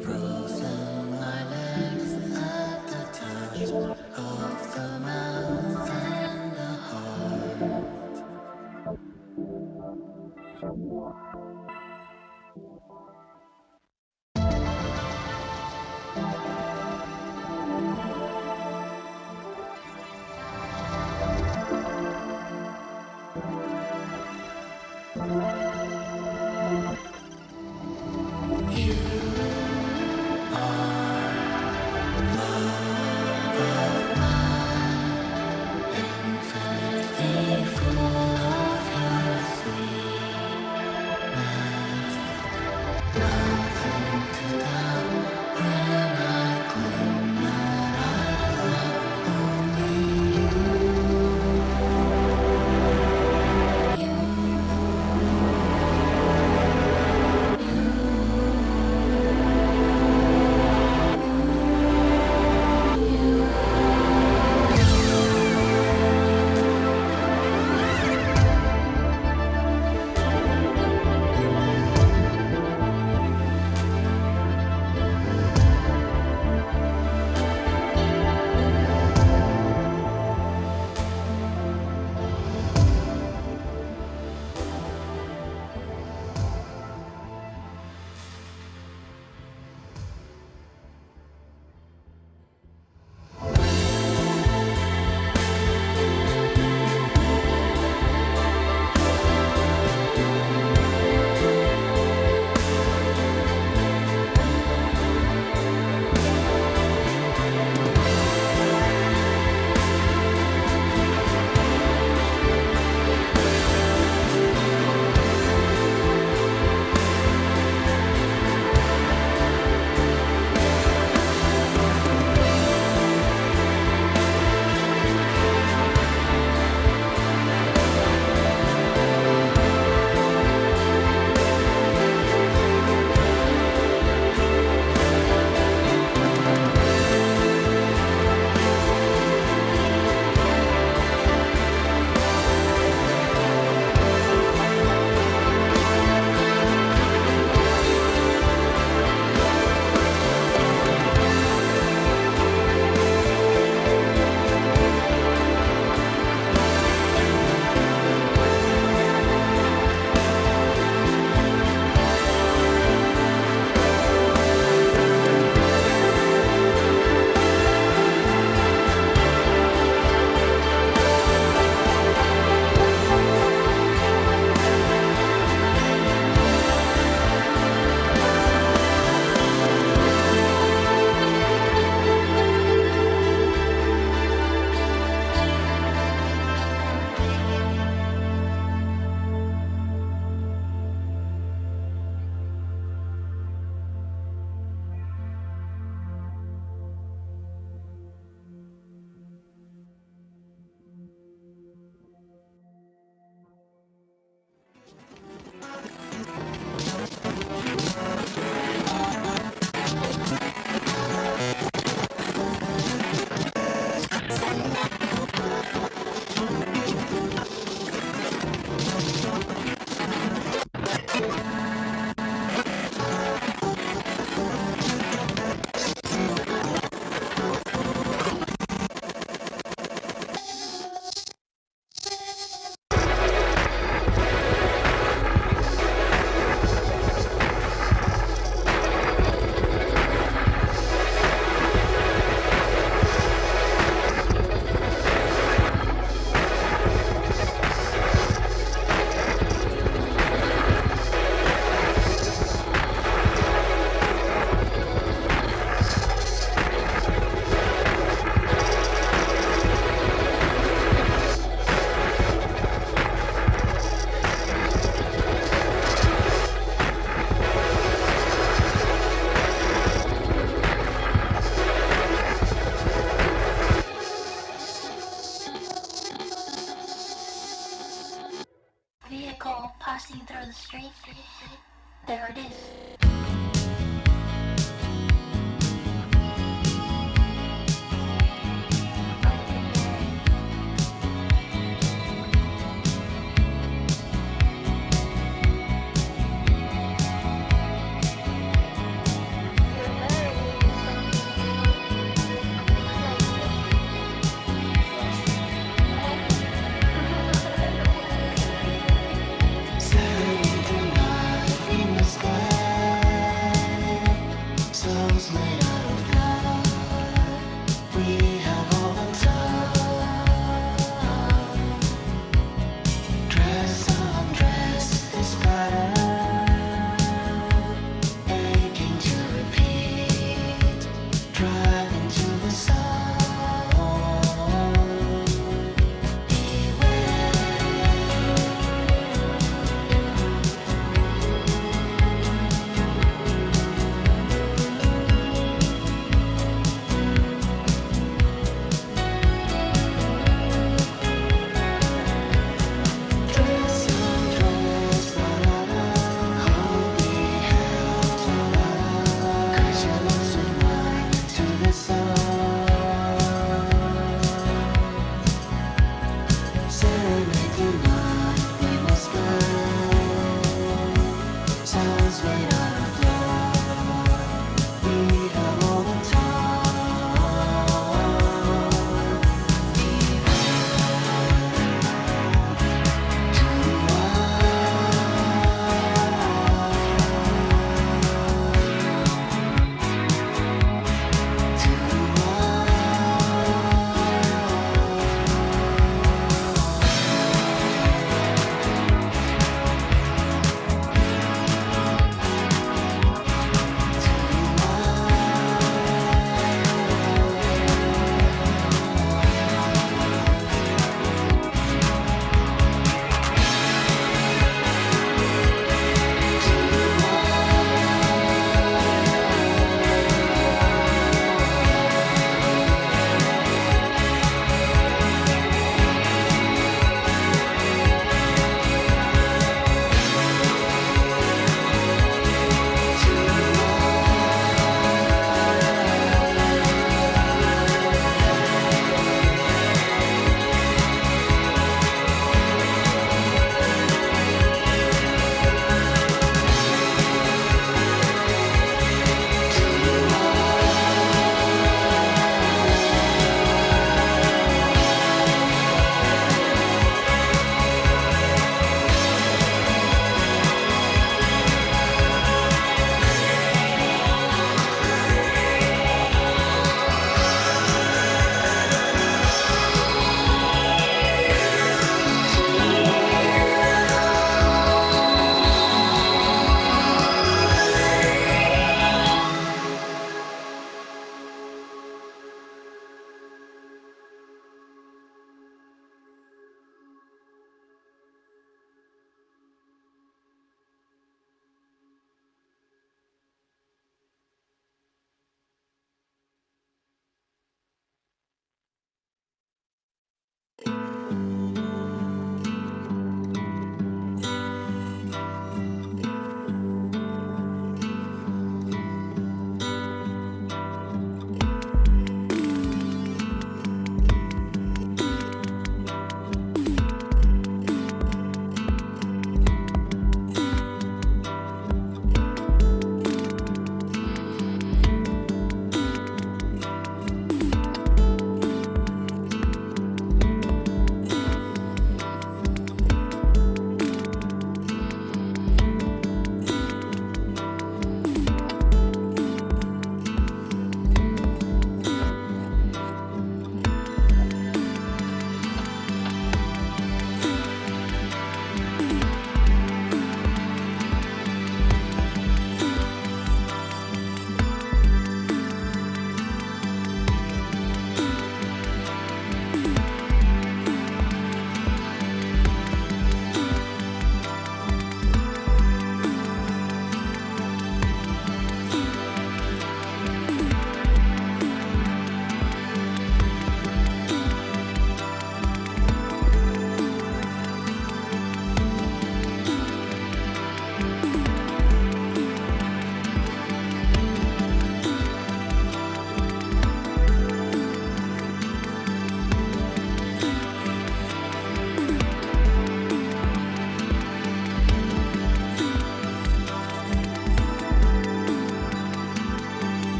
Frozen my legs at the touch of the mouth and the heart.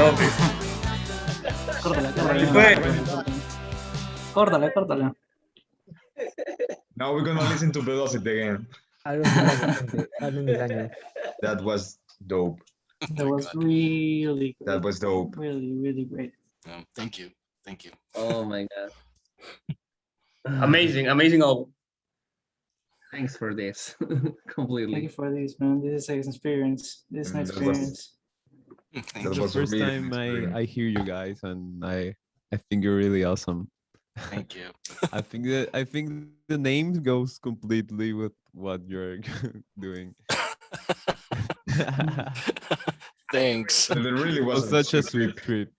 Roby. Córtala, Así fue. córtala, córtala. Now we're gonna listen to Velocity again. Algo similar, gente. Hazme un engaño. That was dope. That was really great. That was dope. Really great. Thank you. Oh my god. Amazing album. Thanks for this. Thank Completely. you for this, man. This is an experience. This is an Mm, that was- experience. Thank That you. was The first really time good I hear you guys, and I think you're really awesome. Thank you. I think the name goes completely with what you're doing. Thanks. It really It was was such a sweet trip.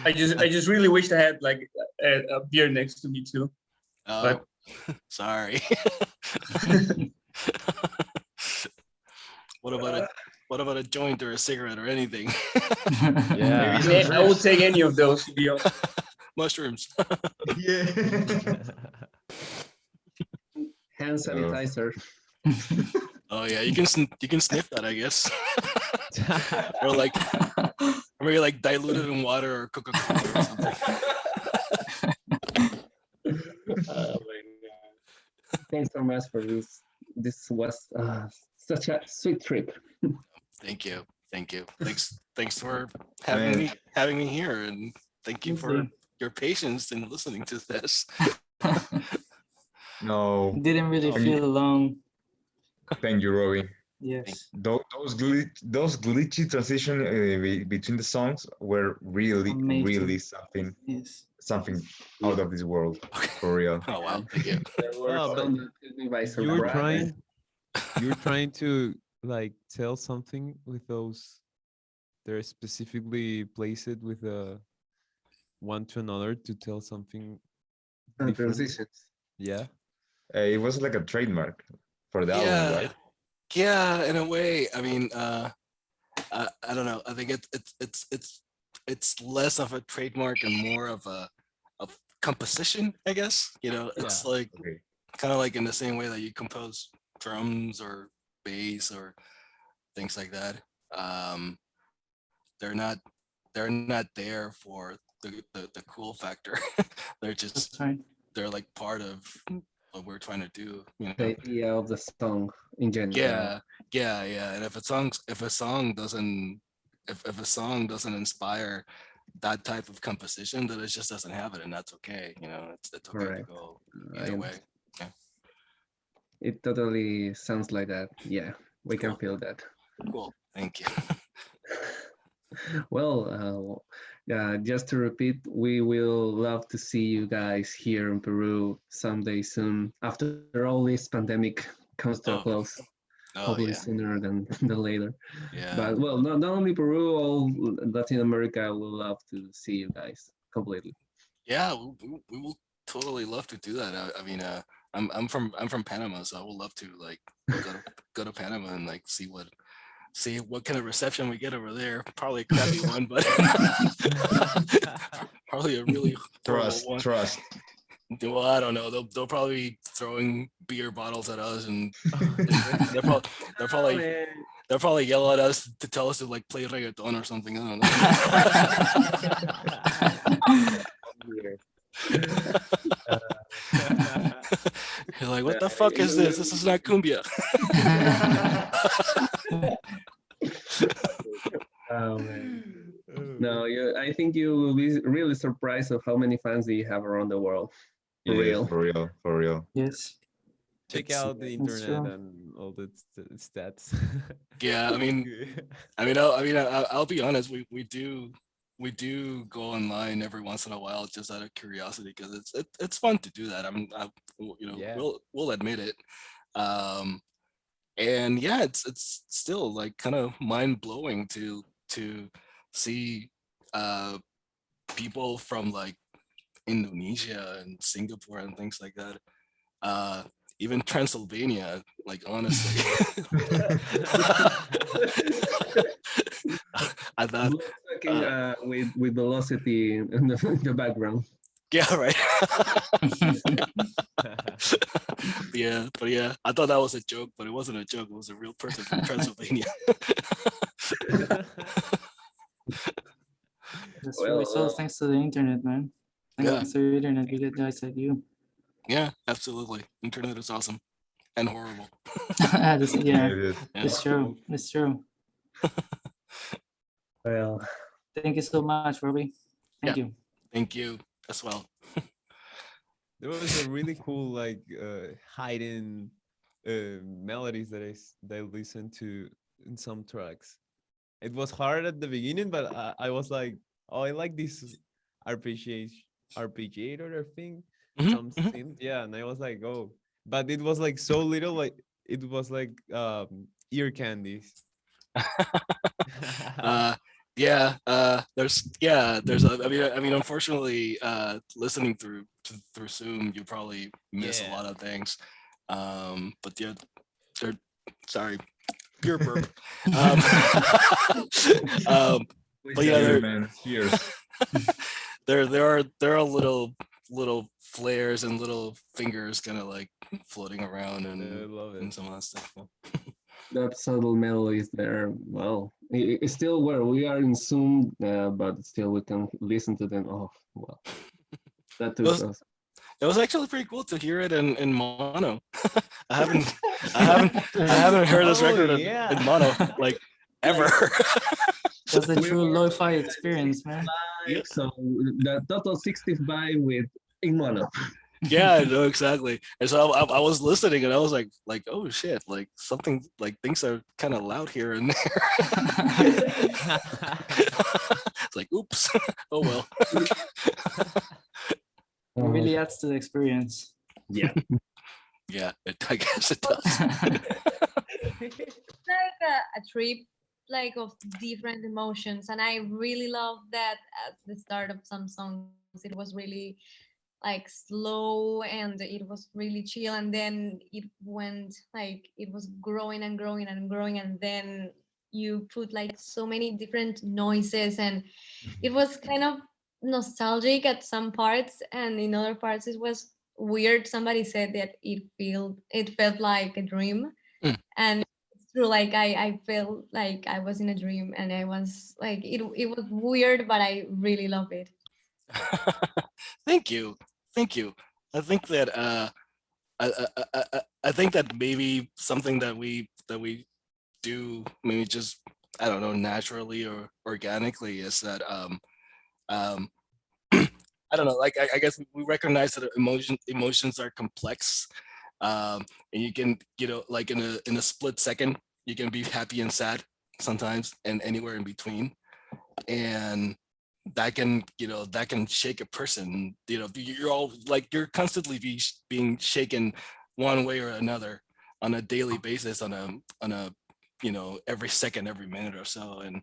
I just really wished I had like a beer next to me too. Oh, But- sorry. What about a joint or a cigarette or anything? Yeah. Maybe some I would trips. take any of those to be honest. Mushrooms. Yeah. Hand sanitizer. Oh yeah, you can sniff that, I guess. or maybe like dilute it in water or Coca-Cola or something. Thanks so much for this. This was such a sweet trip. Thank you. Thanks for having me here, and thank you for your patience in listening to this. No, Didn't really Thank feel alone. thank you, Roby. Yes. Those glitchy transition between the songs were really, Amazing. really something Yes. out of this world, for real. Oh wow, thank you. There were Oh, some that took me by You're surprise. trying to like tell something with those. They're specifically placed with one to another to tell something different. Transitions. Yeah. It was like a trademark for the album, right? Yeah, in a way. I mean, I don't know. I think it's less of a trademark and more of a composition, I guess. You know, it's Yeah. like Okay. kind of like in the same way that you compose drums or bass or things like that. They're not there for the cool factor. They're just That's right. they're like part of what we're trying to do. You know. The idea of the song in general. Yeah. And if a song doesn't inspire that type of composition, then it just doesn't have it, and that's okay. You know, it's okay Correct. to go I either way. It totally sounds like that. Yeah, we can Cool. feel that. Cool. Thank you. Well, just to repeat, we will love to see you guys here in Peru someday soon after all this pandemic comes to a Oh, close. Oh Hopefully yeah. sooner than later. Yeah. But well, not only Peru, all Latin America will love to see you guys completely. Yeah, we will totally love to do that. I mean, I'm from Panama, so I would love to like go to Panama and like see what kind of reception we get over there. Probably a crappy one, but probably a really horrible one. Trust. Well, I don't know. They'll probably be throwing beer bottles at us, and they'll probably yell at us to tell us to like play reggaeton or something. I don't know. You're like, what the fuck is this? This is not cumbia. Oh man. No, I think you will be really surprised of how many fans do you have around the world. For Yeah, real. for real. Yes. Check It's- out the That's internet true. and all the stats. Yeah, I'll be honest. We do go online every once in a while just out of curiosity because it's fun to do that. Yeah. We'll admit it. And yeah, it's still like kind of mind blowing to see people from like Indonesia and Singapore and things like that. Even Transylvania, like honestly. I thought, with velocity in the background. yeah, right. But yeah, I thought that was a joke, but it wasn't a joke. It was a real person from Transylvania. That's Well, really so thanks to the internet, man. Yeah. Thanks to the internet, we get guys like you. Yeah, absolutely. Internet is awesome and horrible. Yeah, Yeah, it is. Yeah. it's true. It's true. well, Thank you so much, Roby. Thank you. Thank you as well. There was a really cool like hidden melodies that that I listened to in some tracks. It was hard at the beginning, but I was like, oh, I like this arpeggiator thing, Mhm, some mhm. synth, yeah, and I was like, oh, but it was like so little, like it was like ear candies. uh there's I mean unfortunately listening through Zoom you probably miss a Yeah. lot of things, but yeah, they're sorry, pure burp. um, but yeah, Cheers, man. Cheers. there are little flares and little fingers kind of like floating around I and love it. some of that stuff. that subtle melody is there. Well, it's still where we are in Zoom, but still we can listen to them. Oh, well, that took was- us. It was actually pretty cool to hear it in mono. I haven't heard this Oh, record yeah. in mono like ever. That's the We true were- lo-fi experience, man. Yeah. So the total 65 with in mono. Yeah, no, exactly. And so I was listening and I was like, oh shit, like something like things are kind of loud here and there. It's like, oops. Oh well. It really adds to the experience. Yeah. Yeah, I guess it does. Like a trip like of different emotions, and I really love that at the start of some songs it was really like slow and it was really chill, and then it went like it was growing and growing and growing, and then you put like so many different noises, and it was kind of nostalgic at some parts, and in other parts it was weird. Somebody said that it felt like a dream. Mm. And it's true, like I felt like I was in a dream, and I was like it was weird, but I really love it. Thank you. Thank you. I think that I think that maybe something that we do maybe just I don't know naturally or organically is that um I don't know, like I guess we recognize that emotions are complex, and you can like in a split second you can be happy and sad sometimes and anywhere in between, and that can shake a person. You're all like you're constantly being shaken one way or another on a daily basis, on a every second, every minute or so. And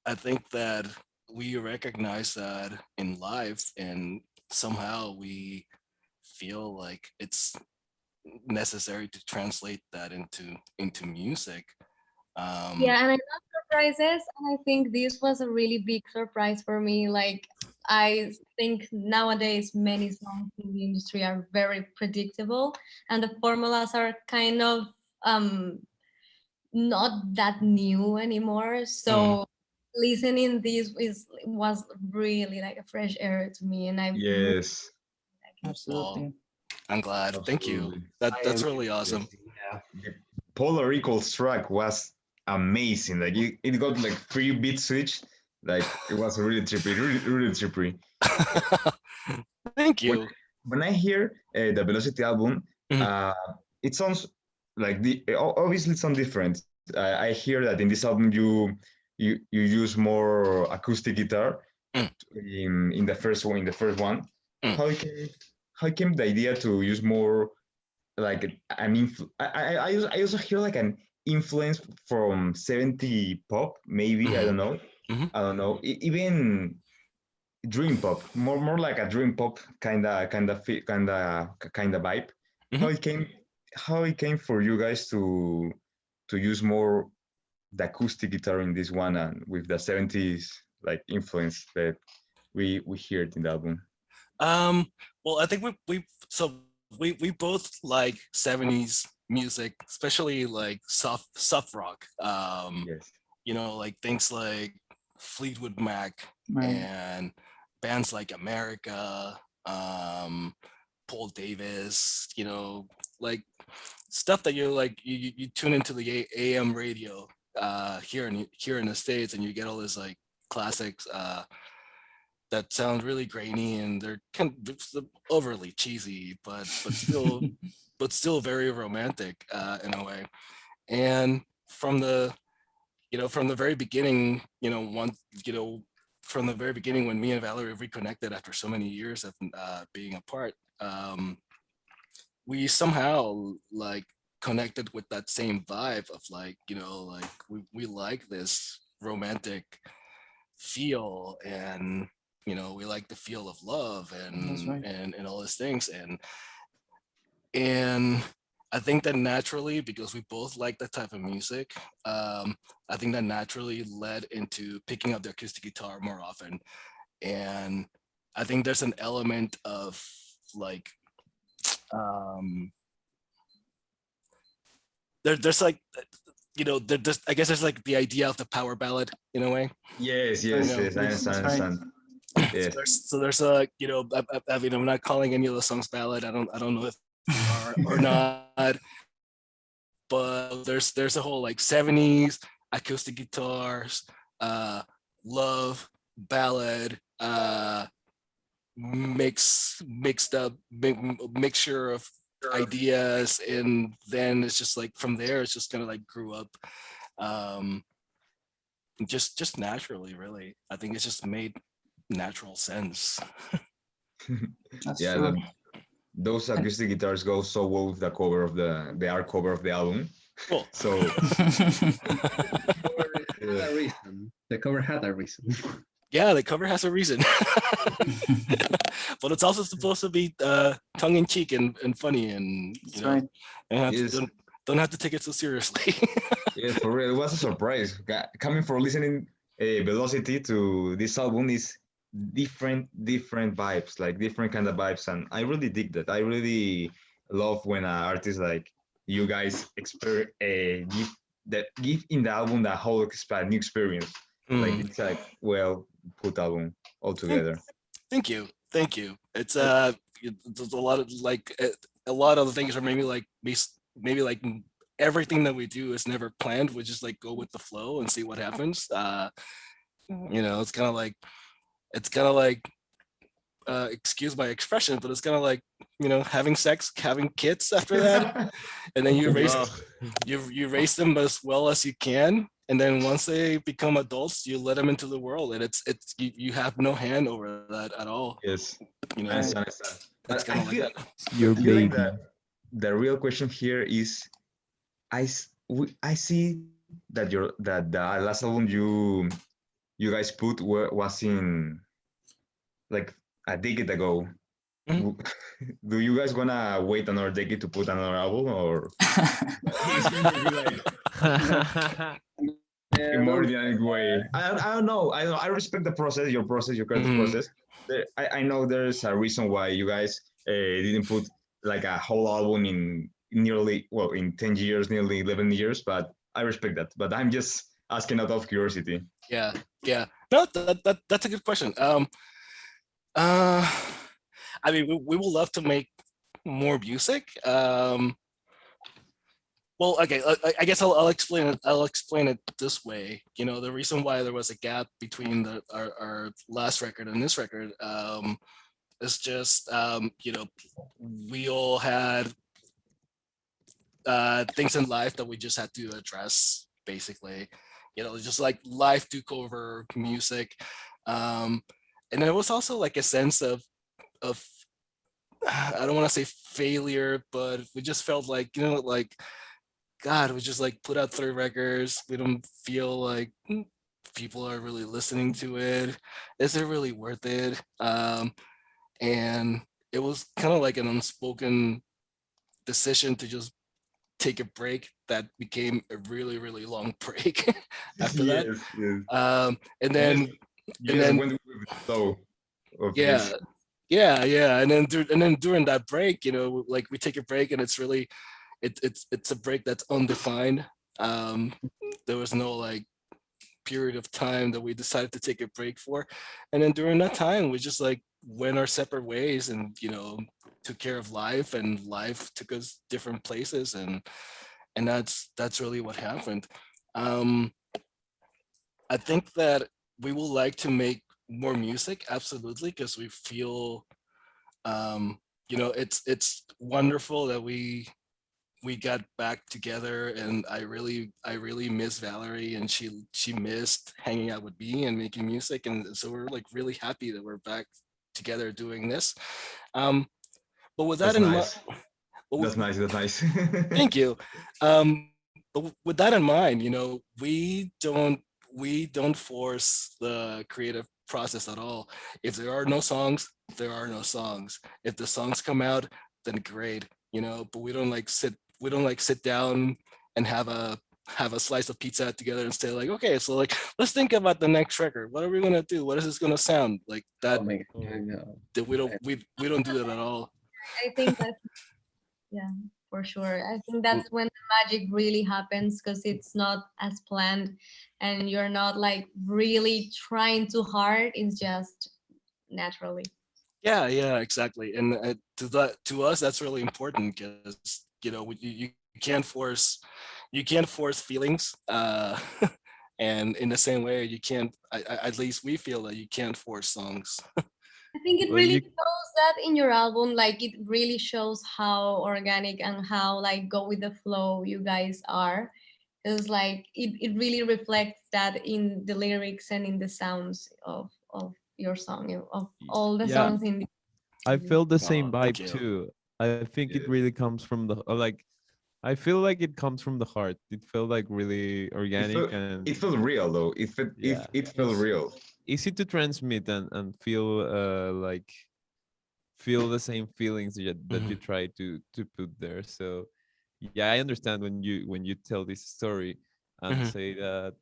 I think that we recognize that in life, and somehow we feel like it's necessary to translate that into music. Yeah, and I love surprises, and I think this was a really big surprise for me. Like, I think nowadays many songs in the industry are very predictable, and the formulas are kind of not that new anymore. So listening this was really like a fresh air to me, and I really Yes. Absolutely. I'm glad. Thank you. Absolutely. That's really awesome. Yeah. The Polar Equals track was amazing. Like it got like 3-beat switch. Like it was really trippy, really trippy. Thank you. When I hear the Velocity album, Mhm. it sounds like obviously it sounds different. I hear that in this album you use more acoustic guitar Mm. in the first one. Mm. How came the idea to use more like an I also hear like an influence from 70 pop maybe. I don't know. Mhm. I don't know. Even dream pop, more like a dream pop kind of vibe. Mhm. How it came for you guys to use more the acoustic guitar in this one and with the 70s like influence that we hear it in the album. Well, I think we both like 70s music, especially like soft rock. Yes. You know, like things like Fleetwood Mac Right. and bands like America, Paul Davis, you know, like stuff that you tune into the AM radio here in the States, and you get all this like classics that sound really grainy, and they're kind of overly cheesy, but still very romantic in a way. And from the from the very beginning, from the very beginning when me and Valerie reconnected after so many years of being apart, we somehow like connected with that same vibe of like, like we like this romantic feel, and we like the feel of love That's right. and all these things, and I think that naturally, because we both like that type of music, I think that naturally led into picking up the acoustic guitar more often. And I think there's an element of like, there's like, I guess there's like the idea of the power ballad in a way. Yes, You yes, know, yes. I understand. That's right. Understand. Yes. So there's a, I mean, I'm not calling any of the songs ballad. I don't know if they are or not, but there's a whole like 70s acoustic guitars, love ballad, mixed up mixture of ideas, and then it's just like from there it's just kind of like grew up, just naturally, really. I think it's just made natural sense. That's Yeah, true. those acoustic guitars go so well with the cover of the art cover of the album. Cool. So Had a reason. The cover had a reason. Yeah, the cover has a reason. But it's also supposed to be tongue-in-cheek and funny, and That's right. Yes. don't have to take it so seriously. Yeah, for real, it was a surprise. Coming from listening Velocity to this album is different vibes, like different kind of vibes, and I really dig that. I really love when an artist like you guys give in the album the whole new experience. Like it's like well put album altogether. Thank you. It's a lot of like a lot of the things are maybe like everything that we do is never planned. We just like go with the flow and see what happens. It's kind of like excuse my expression, but it's kind of like having sex, having kids after that, and then you raise them as well as you can, and then once they become adults, you let them into the world, and it's you have no hand over that at all. Yes, I understand. It's kind of like that. Your baby. Like the real question here is, I see that the last album you guys put was in like a decade ago. Mhm. Do you guys gonna wait another decade to put another album, or in more dynamic way? I don't know. I respect the process, your creative process. I know there's a reason why you guys didn't put like a whole album in in 10 years, nearly 11 years, but I respect that. But I'm just asking out of curiosity. Yeah. No, that's a good question. I mean, we will love to make more music. Well, okay, I guess I'll explain it. I'll explain it this way. The reason why there was a gap between our last record and this record is just we all had things in life that we just had to address, basically. Just like life took over music, and there was also like a sense of I don't want to say failure, but we just felt like like, God, we just like put out 3 records. We don't feel like people are really listening to it. Is it really worth it? And it was kind of like an unspoken decision to just take a break that became a really, really long break after that. Yes. And then Went with the flow of this. yeah. And then during that break, like we take a break, and it's really it's a break that's undefined. Um, there was no like period of time that we decided to take a break for, and then during that time we just like went our separate ways, and took care of life, and life took us different places, and that's really what happened. Um, I think that we will like to make more music, absolutely, because we feel it's wonderful that we got back together, and I really miss Valerie, and she missed hanging out with me and making music, and so we're like really happy that we're back together doing this. Um, but with that That's in mind, nice. That's nice. That's nice. thank you. But with that in mind, we don't force the creative process at all. If there are no songs, there are no songs. If the songs come out, then great, but we don't like sit down and have a slice of pizza together and say like, okay, so like let's think about the next record. What are we gonna do? What is this gonna sound like? That Oh my Oh, God, no. that we don't do that at all. I think that, yeah, for sure. I think Mm. that's when the magic really happens because it's not as planned and you're not like really trying too hard. It's just naturally. Yeah, exactly. And to us, that's really important because you can't force feelings. And in the same way, you can't. At least we feel that you can't force songs. I think it well, really you shows that in your album. Like it really shows how organic and how like go with the flow you guys are. It's like it really reflects that in the lyrics and in the sounds of your song, of all the yeah, songs in the I really. felt the same Oh, thank vibe you. too. I think it Yeah. really comes from the like. I feel like it comes from the heart. It felt like really It organic felt and it felt real though. yeah, It felt real. easy to transmit and feel like feel the same feelings that you Mhm, try to put there. So yeah, I understand when you tell this story and mhm, say that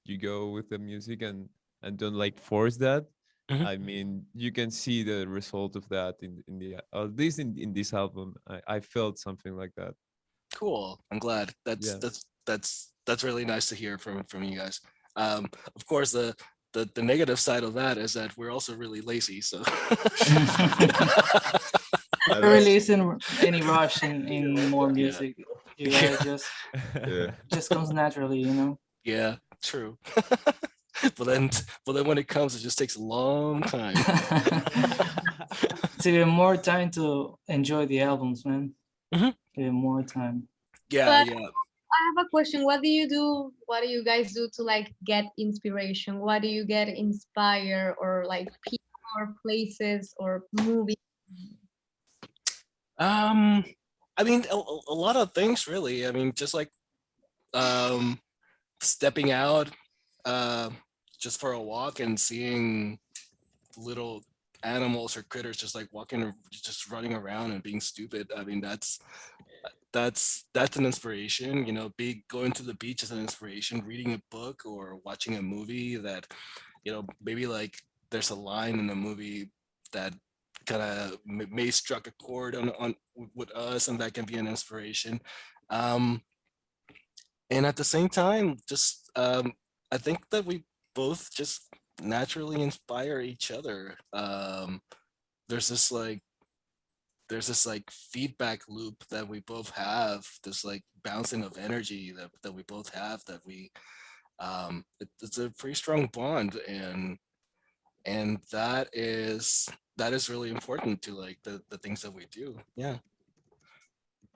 you go with the music and don't like force that. mhm. I mean, you can see the result of that in the at least in this album. I felt something like that. Cool. I'm glad. That's Yeah. that's that's that's really nice to hear from you guys. Of course, the negative side of that is that we're also really lazy. So There really That's isn't any rush in more yeah, music. You yeah, guys yeah. just comes naturally, you know. yeah. True. But then when it comes, it just takes a long time. It's even more time to enjoy the albums, man. Mhm. Even more time. Yeah, But yeah. I have a question. What do you do? What do you guys do to like get inspiration? What do you get inspired or like people or places or movies? Um, I mean, a lot of things really. I mean, just like um, stepping out, uh, just for a walk and seeing little animals or critters just like walking, just running around and being stupid. I mean, that's an inspiration. Be going to the beach is an inspiration. Reading a book or watching a movie that maybe like there's a line in the movie that kind of may struck a chord on with us, and that can be an inspiration. Um, and at the same time, just I think that we both just naturally inspire each other. There's this like feedback loop that we both have, this like bouncing of energy that we both have, that it's a pretty strong bond, and that is really important to like the things that we do. Yeah.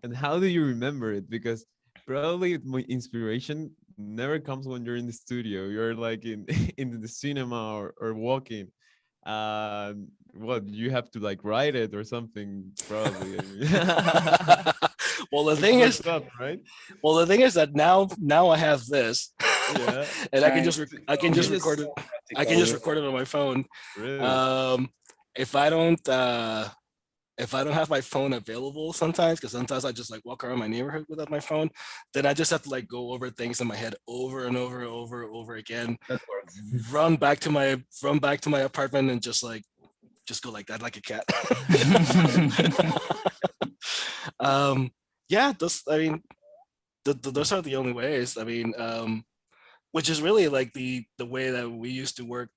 And how do you remember it? Because probably my inspiration never comes when you're in the studio. You're like in in the cinema or walking. What you have to like write it or something? Probably. I mean, well the it's thing is messed up, right? well the thing is that now I have this, Yeah. and I can Right. just I can You just can record just it. I can just Practically. record it on my phone. really. um if I don't have my phone available sometimes, because sometimes I just like walk around my neighborhood without my phone, then I just have to like go over things in my head over and over again, That works. run back to my apartment and just go like that like a cat. um yeah, those, I mean, those are the only ways. I mean, which is really like the way that we used to work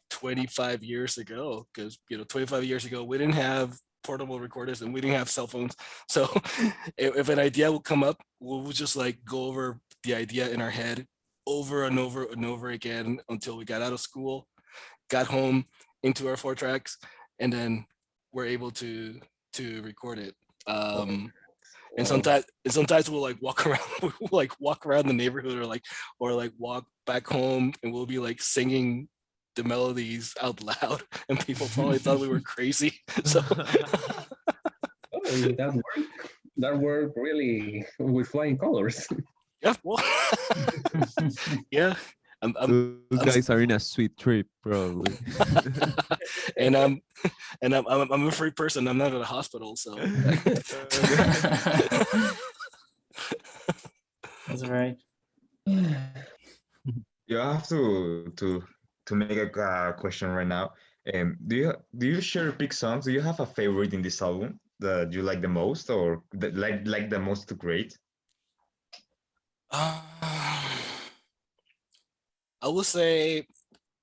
25 years ago, because 25 years ago we didn't have portable recorders and we didn't have cell phones. So if an idea will come up, we'll just like go over the idea in our head over and over and over again until we got out of school, got home, into our 4 tracks, and then we're able to record it. And sometimes we'll like walk around, we'll like walk around the neighborhood, or like walk back home, and we'll be like singing the melodies out loud, and people probably thought we were crazy. So Oh, that worked. That worked really with flying colors. yeah, well, yeah, Those guys are in a sweet trip, probably. and I'm a free person. I'm not at a hospital, so That's right. You have to make a question right now. Do you share pick songs? Do you have a favorite in this album that you like the most, or that like the most great? I will say,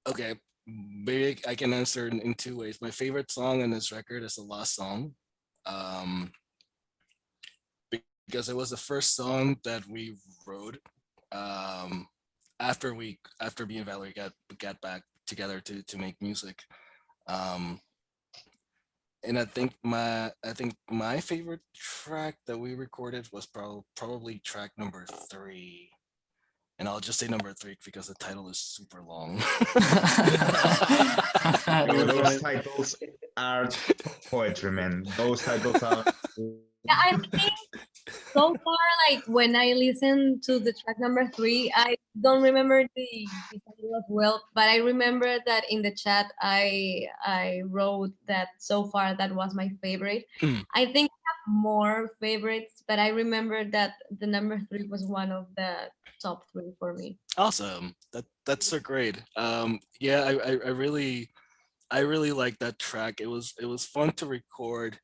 okay, maybe I can answer in 2 ways. My favorite song on this record is the last song, because it was the first song that we wrote after me and Valerie got back together to make music. And I think my favorite track that we recorded was probably track number 3. And I'll just say number 3 because the title is super long. Those titles are poetry, man. Those titles are. Yeah, I think so far, like when I listen to the track number 3, I don't remember the title as well, but I remember that in the chat I wrote that so far that was my favorite. I think I have more favorites, but I remember that the number 3 was one of the top 3 for me. Awesome. That's so great. Yeah, I really like that track. It was fun to record.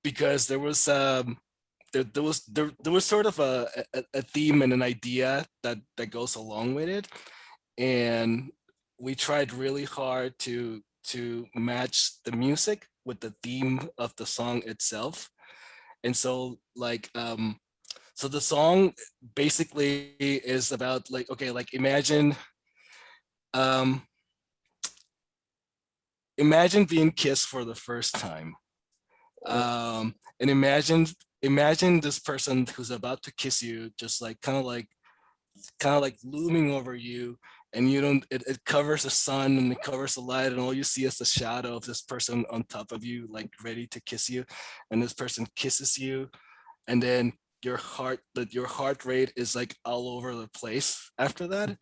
Because there was there was sort of a theme and an idea that goes along with it, and we tried really hard to match the music with the theme of the song itself. And so like so the song basically is about like, okay, like imagine imagine being kissed for the first time. And imagine this person who's about to kiss you, just like kind of like looming over you, and you don't, it covers the sun and it covers the light, and all you see is the shadow of this person on top of you, like ready to kiss you. And this person kisses you, and then your heart rate is like all over the place after that.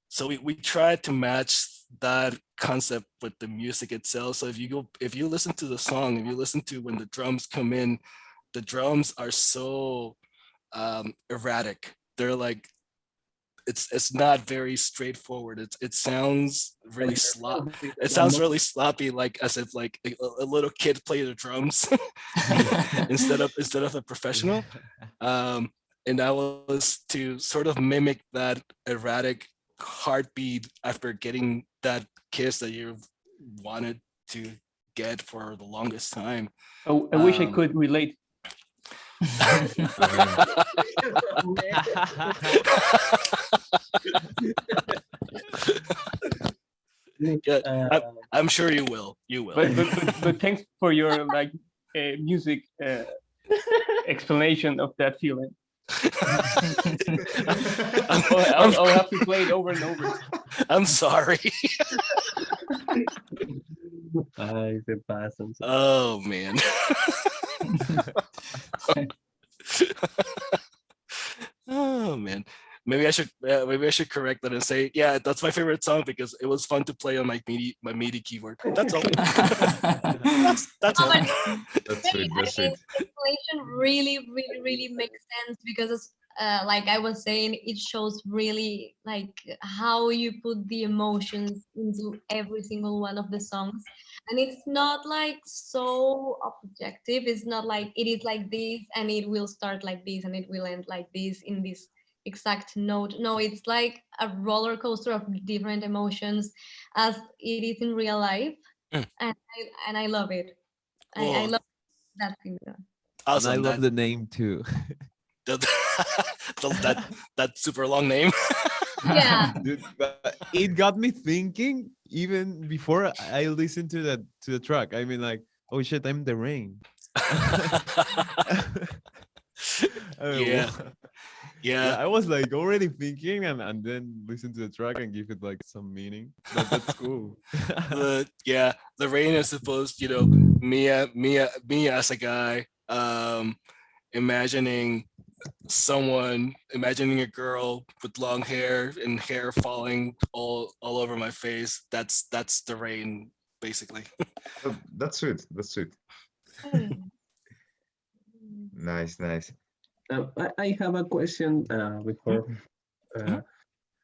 So we tried to match that concept with the music itself. So if you listen to the song, if you listen to when the drums come in, the drums are so erratic. They're like, it's not very straightforward. It sounds really sloppy. It sounds really sloppy, like as if like a little kid played the drums instead of a professional. And that was to sort of mimic that erratic heartbeat after getting that kiss that you wanted to get for the longest time. Oh, I wish I could relate. Yeah, I'm sure you will. You will. But thanks for your like music explanation of that feeling. I'll have to play it over and over. I'm sorry. Ay, se pasan. Oh man. Oh man. Maybe I should correct that and say, yeah, that's my favorite song because it was fun to play on my MIDI keyboard. That's all. that's all. That's it. The explanation really makes sense because like I was saying, it shows really like how you put the emotions into every single one of the songs. And it's not like so objective. It's not like it is like this and it will start like this and it will end like this in this exact note. No, it's like a roller coaster of different emotions as it is in real life. Mm. And I love it. I Well, love that thing. And I awesome. love the name too. That that that super long name. Yeah. Dude, but it got me thinking even before I listened to the track. I mean, like, oh shit, I'm the rain. I mean, Yeah, yeah, yeah. I was like already thinking and then listen to the track and give it like some meaning. That's cool. The rain is supposed, me as a guy, imagining imagining a girl with long hair and hair falling all over my face. That's the rain, basically. Oh, that's sweet. That's sweet. Mm. Nice, nice. I have a question before. Mhm.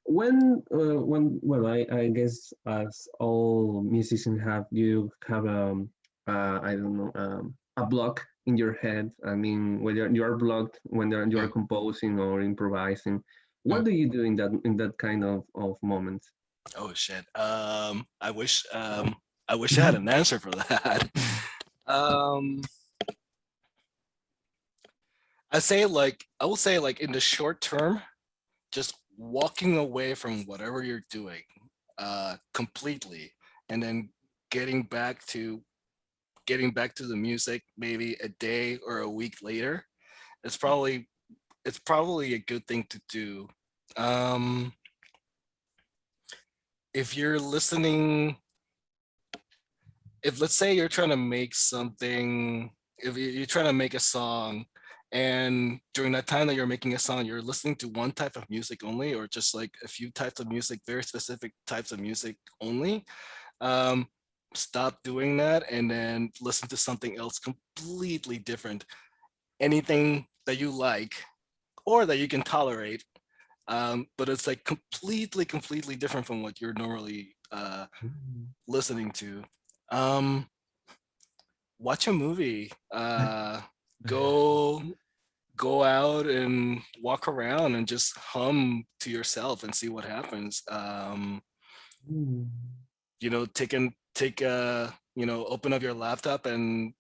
Well, I guess as all musicians have, you have I don't know, a block in your head. I mean, when you are blocked when you're Mm, composing or improvising, mm. what do you do in that kind of moment? Oh shit. I wish I had an answer for that. Um, I will say like in the short term, just walking away from whatever you're doing, completely, and then getting back to getting back to the music maybe a day or a week later. It's probably it's probably a good thing to do. Um, if you're listening, if let's say you're trying to make something, if you're trying to make a song, and during that time that you're making a song, you're listening to one type of music only, or just like a few types of music, very specific types of music only, um, stop doing that and then listen to something else completely different. Anything that you like or that you can tolerate, but it's like completely different from what you're normally listening to. Um, watch a movie. Go go out and walk around and just hum to yourself and see what happens. Open up your laptop and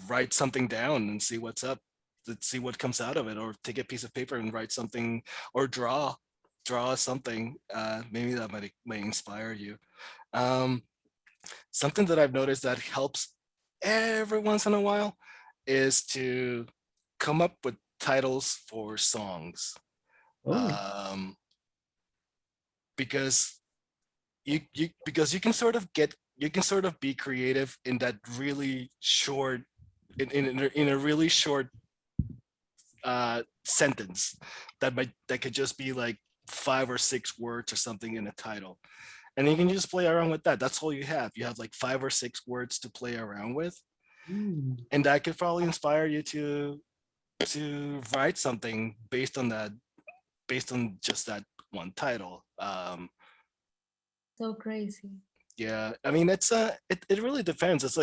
write something down and see what's up. Let's see what comes out of it, or take a piece of paper and write something, or draw something. Maybe that might inspire you. Um, Something that I've noticed that helps every once in a while is to come up with titles for songs. Oh, Um, because because you can sort of be creative in that really short in a really short sentence that could just be like 5 or 6 words or something in a title, and you can just play around with that. That's all you have like 5 or 6 words to play around with, and that could probably inspire you to write something based on just that one title. So crazy. Yeah, I mean it really depends.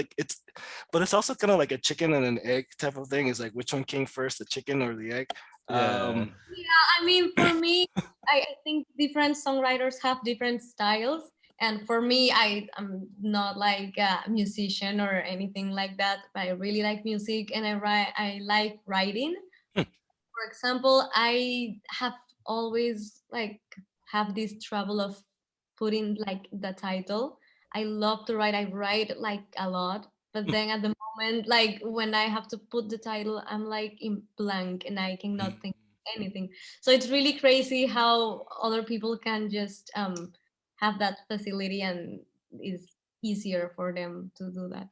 But it's also kind of like a chicken and an egg type of thing. Is like which one came first, the chicken or the egg? Yeah. Yeah, I mean, for me, I think different songwriters have different styles. And for me, I'm not like a musician or anything like that. But I really like music and I like writing. Hmm. For example, I have always like have this trouble of putting like the title. I love to write. I write like a lot, but then at the moment, like when I have to put the title, I'm like in blank and I cannot think of anything. So it's really crazy how other people can just have that facility and it's easier for them to do that.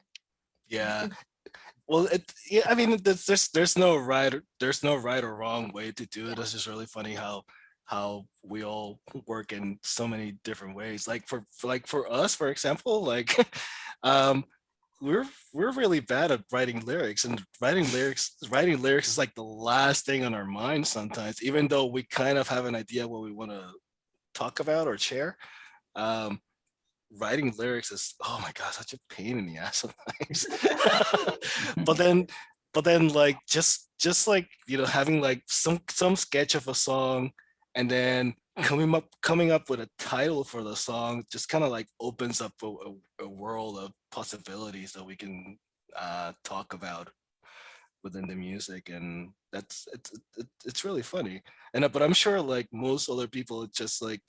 Yeah. It's Well, I mean, there's no right or wrong way to do it. It's just really funny how we all work in so many different ways. Like for us, for example, like um we're really bad at writing lyrics, and writing lyrics is like the last thing on our mind sometimes, even though we kind of have an idea what we want to talk about or share. Um, writing lyrics is, oh my god, such a pain in the ass sometimes. but then like just like, having like some sketch of a song, and then coming up with a title for the song just kind of like opens up a world of possibilities that we can talk about within the music, and it's really funny. And but I'm sure like most other people, it's just like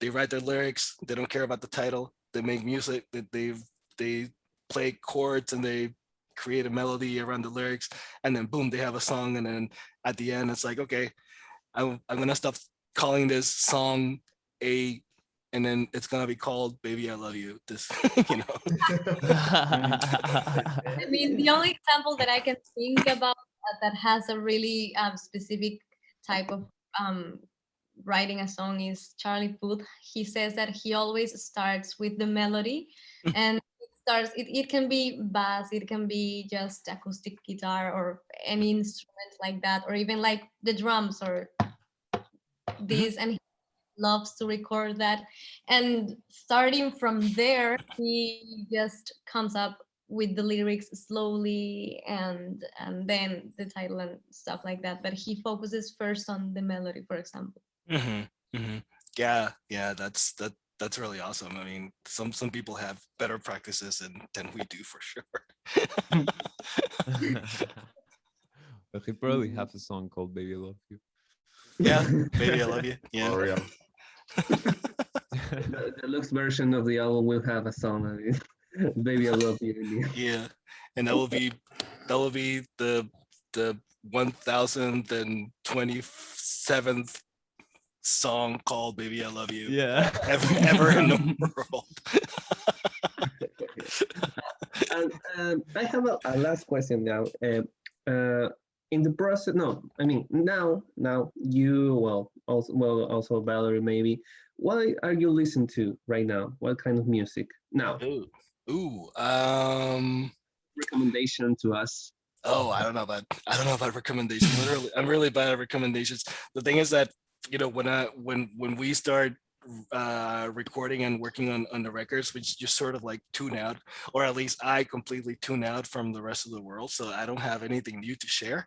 they write their lyrics, they don't care about the title, they make music, they play chords, and they create a melody around the lyrics, and then boom, they have a song, and then at the end it's like, okay, I'm gonna stop calling this song a, and then it's gonna be called "Baby I Love You." This, you know. I mean, the only example that I can think about that has a really specific type of writing a song is Charlie Puth. He says that he always starts with the melody, and it can be bass, it can be just acoustic guitar or any instrument like that, or even like the drums or this, and he loves to record that. And starting from there, he just comes up with the lyrics slowly, and then the title and stuff like that. But he focuses first on the melody, for example. Hmm. Hmm. Yeah, that's really awesome. I mean, some people have better practices than we do for sure. But he probably have a song called "Baby I Love You." Yeah, baby, I love you. Yeah. For real. The deluxe version of the album will have a song on it. Baby, I love you. Yeah, and that will be the 1027th song called "Baby I Love You" Yeah. ever in the world. And I have a last question now. In the process, no, I mean now you also Valerie maybe. What are you listening to right now? What kind of music now? Ooh. Recommendation to us. Oh, I don't know about recommendations. I'm really bad at recommendations. The thing is that, when we start recording and working on the records, we just sort of like tune out, or at least I completely tune out from the rest of the world, so I don't have anything new to share.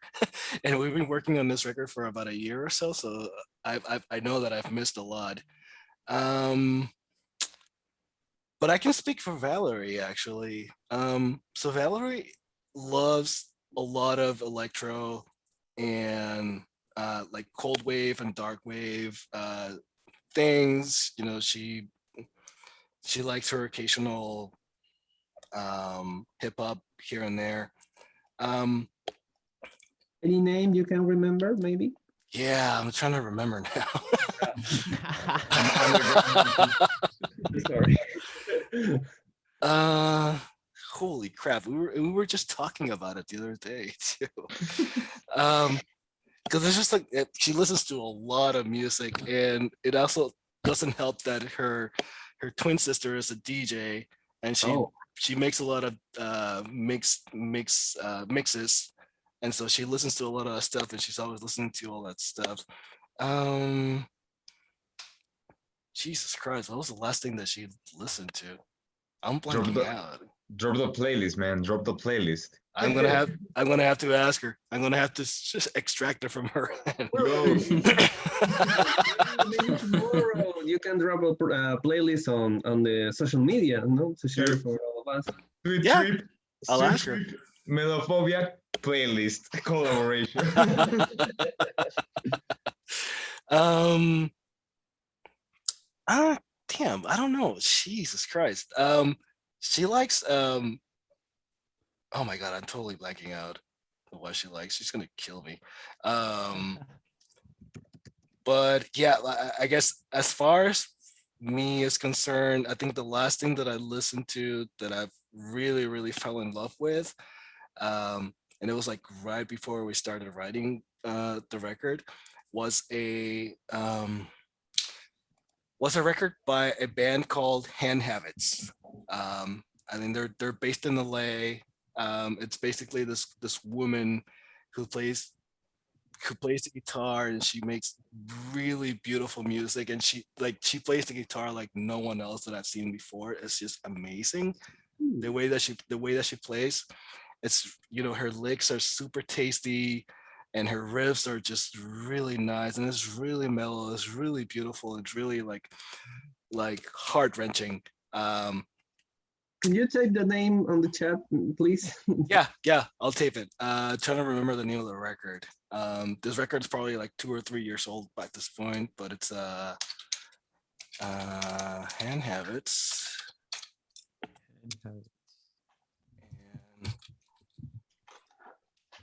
And we've been working on this record for about a year or so, so I know that I've missed a lot. Um, but I can speak for Valerie actually. So Valerie loves a lot of electro and like cold wave and dark wave things. She likes her occasional hip hop here and there. Um, Any name you can remember, maybe? yeah, I'm trying to remember now. Sorry. Holy crap, we were just talking about it the other day too. Because it's just like she listens to a lot of music, and it also doesn't help that her twin sister is a DJ, and she makes a lot of mixes, and so she listens to a lot of stuff, and she's always listening to all that stuff. Um, Jesus Christ, what was the last thing that she listened to? I'm blanking out. Drop the playlist, man. Drop the playlist. I'm gonna have to ask her. I'm gonna have to just extract it from her. Maybe tomorrow you can drop a playlist on the social media, no, to share for all of us. Sweet Yeah, Trip, I'll Sweet ask her. Trip, Melophobia playlist collaboration. Damn, I don't know. Jesus Christ. She likes oh my god, I'm totally blanking out of what she likes. She's gonna kill me. But yeah, I guess as far as me is concerned, I think the last thing that I listened to that I've really, really fell in love with, and it was like right before we started writing the record, was a record by a band called Hand Habits. I think they're based in LA. It's basically this woman who plays the guitar, and she makes really beautiful music, and she plays the guitar like no one else that I've seen before. It's just amazing the way that she plays. It's, her licks are super tasty, and her riffs are just really nice, and it's really mellow, it's really beautiful, it's really like heart-wrenching. Can you type the name on the chat, please? Yeah, I'll tape it. Trying to remember the name of the record. This record's probably like 2 or 3 years old at this point, but it's Hand Habits. And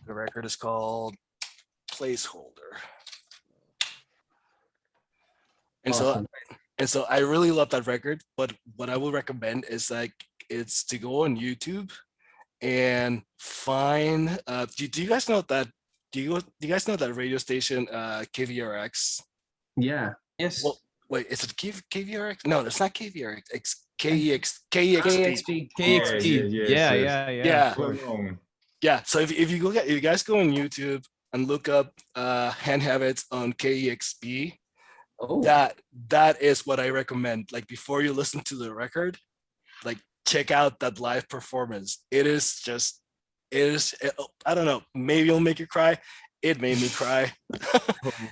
the record is called Placeholder. And Awesome. so I really love that record, but what I would recommend is it's to go on YouTube and find do you guys know that do you guys know that radio station KVRX? Yeah. Yes. Well, wait, is it KVRX? No, it's not KVRX. It's KEXP. KXP. KXP. yes. Yeah. Well known. Yeah. So if you guys go on YouTube and look up Hand Habits on KEXP, Oh. that is what I recommend. Like, before you listen to the record, like, check out that live performance. It is I don't know, maybe it'll make you cry. It made me cry.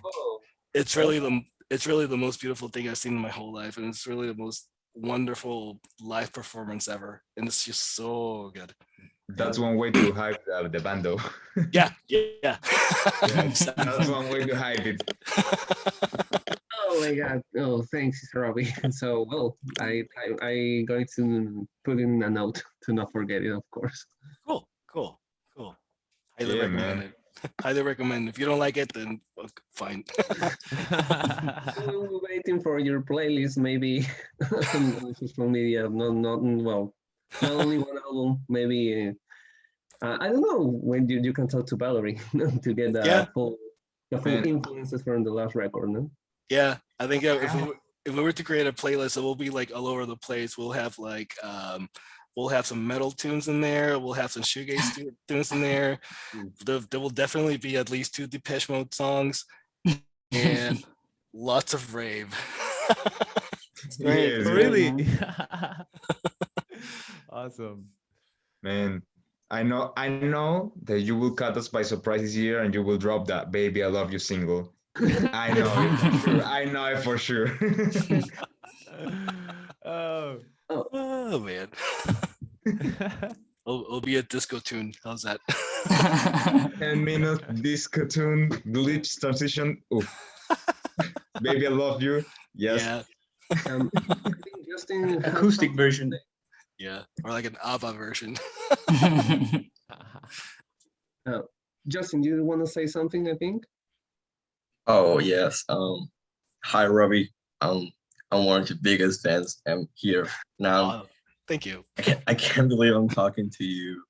Oh. It's really the most beautiful thing I've seen in my whole life, and it's really the most wonderful live performance ever, and it's just so good. That's one way to hype the band, though. Yeah. That's one way to hype it. Oh my God! Oh, thanks, Robbie. So, well, I going to put in a note to not forget it, of course. Cool. Highly Yeah, recommend man. it. Highly recommend. If you don't like it, then fine. We're waiting for your playlist, maybe on social media. Not only one album. Maybe I don't know when you can talk to Valerie to get the full influences from the last record. No? Yeah, I think if we were to create a playlist, it will be like all over the place. We'll have we'll have some metal tunes in there. We'll have some shoegaze tunes in there. There will definitely be at least 2 Depeche Mode songs and lots of rave. Great. Yes, Really? man. Awesome. Man, I know that you will cut us by surprise this year, and you will drop that "Baby I Love You" single. I know it for sure. I know it for sure. Oh man. It'll be a disco tune. How's that? 10 minutes disco tune, glitch transition. Oof. "Baby I Love You." Yes. Yeah. I think Justin has Acoustic something version. to say. Yeah. Or like an ABBA version. Justin, do you want to say something? I think. Oh yes. Hi Robbie. I'm one of your biggest fans. I'm here now. Thank you. I can't believe I'm talking to you.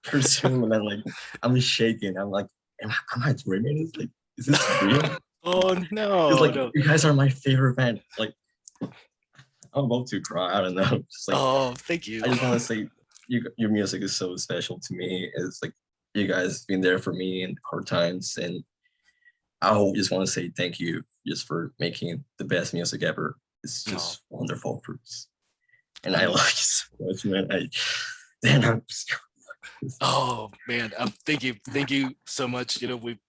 For Zoom, and I'm shaking. I'm like, am I dreaming? Is this real? Oh no. It's like, no. you guys are my favorite band. Like, I'm about to cry. I don't know. Just like, Oh, thank you. I just want to say, your music is so special to me. It's like, you guys been there for me in hard times, and I just want to say thank you just for making the best music ever. It's just wonderful, and I love you so much, man. Oh man, thank you so much.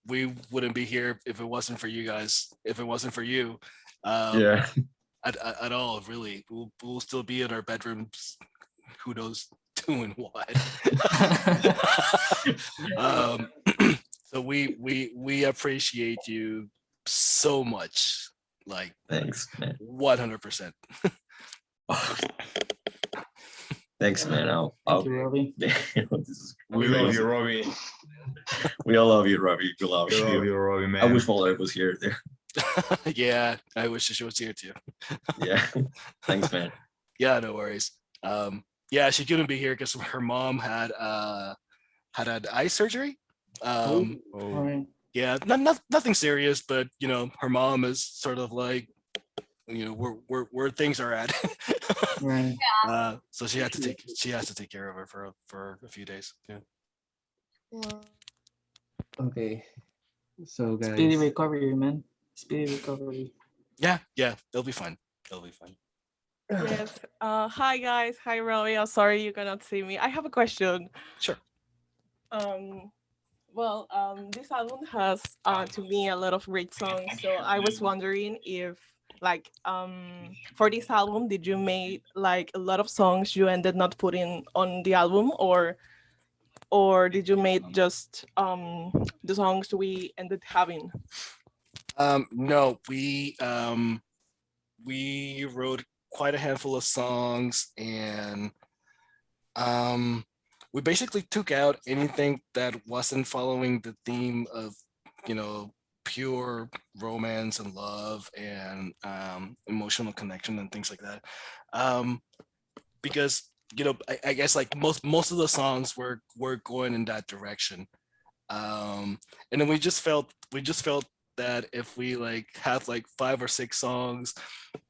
We wouldn't be here if it wasn't for you guys. If it wasn't for you, yeah, at all, really. We'll still be in our bedrooms. Who knows doing what? So we appreciate you so much. Like, thanks, man. 100%. Thanks, man. Thank you, Robbie. We love you, Robbie. We all love you, Robbie. We love We love you, Robbie, man. I wish Wally was here. Yeah, I wish she was here too. Yeah, thanks, man. Yeah, no worries. Yeah, she couldn't be here because her mom had had eye surgery. Alright. Yeah, nothing serious, but her mom is sort of like where things are at. Right. So she has to take care of her for a few days. Yeah. Okay. So Speedy guys, recovery, man. Speedy recovery. Yeah, it'll be fun. It'll be fun. Yes. Hi guys. Hi Roby. I'm sorry you cannot see me. I have a question. Sure. Um. This album has to me a lot of great songs. So I was wondering if like for this album did you make like a lot of songs you ended not putting on the album, or did you make just the songs we ended having? No, we wrote quite a handful of songs, and we basically took out anything that wasn't following the theme of, pure romance and love and emotional connection and things like that. Because I guess like most of the songs were going in that direction. And then we just felt that if we like had like 5 or 6 songs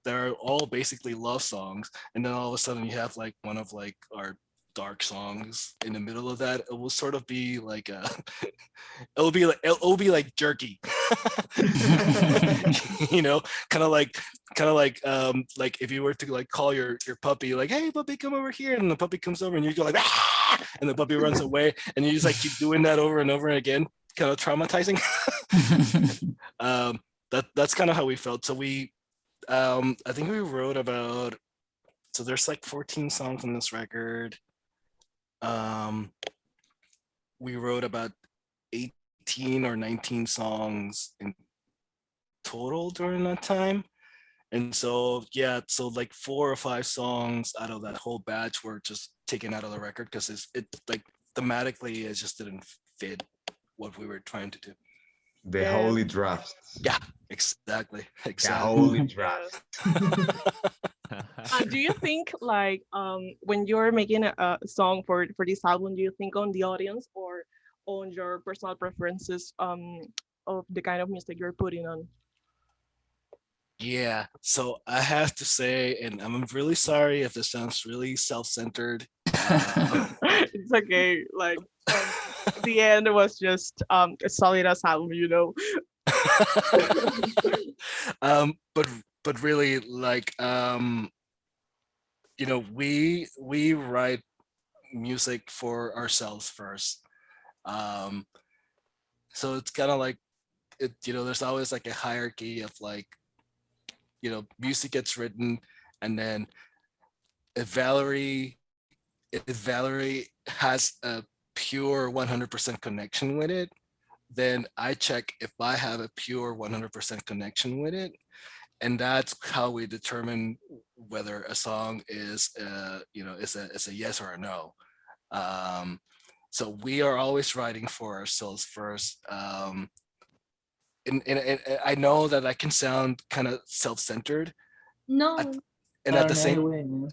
that are all basically love songs, and then all of a sudden you have like one of like our dark songs in the middle of that, it will sort of be like it'll be like jerky. you know kind of like if you were to like call your puppy like, hey puppy, come over here, and the puppy comes over and you go like, ah! And the puppy runs away, and you just like keep doing that over and over again, kind of traumatizing. That's kind of how we felt. So we I think we wrote about, so there's like 14 songs on this record. We wrote about 18 or 19 songs in total during that time. And so yeah, so like 4 or 5 songs out of that whole batch were just taken out of the record because it like thematically it just didn't fit what we were trying to do. The holy draft. Yeah, exactly. The holy draft. Do you think like when you're making a song for this album, do you think on the audience or on your personal preferences of the kind of music you're putting on? Yeah, so I have to say, and I'm really sorry if this sounds really self-centered. It's okay. Like the end was just a solid as album, But really, like we write music for ourselves first. So it's kind of like there's always like a hierarchy of like, music gets written, and then if Valerie has a pure 100% connection with it, then I check if I have a pure 100% connection with it, and that's how we determine whether a song is is a yes or a no. So we are always writing for ourselves first. And I know that I can sound kind of self-centered, No. and at the same way, man.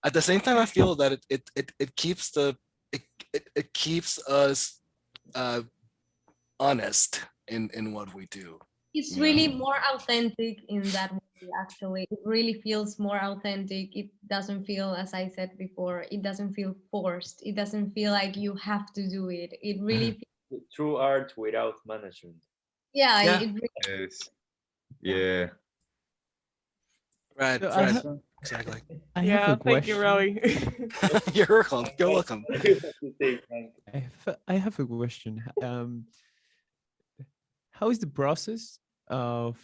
at the same time, I feel that it keeps it keeps us honest in what we do. It's really more authentic in that way, actually. It really feels more authentic. It doesn't feel, as I said before, it doesn't feel forced. It doesn't feel like you have to do it. It really True art without management. Yeah, Yeah. it really, Yes. Yeah. Right, So right, exactly. I have Yeah, a thank you, question. Roby. You're welcome. You're welcome. I have a question. How is the process of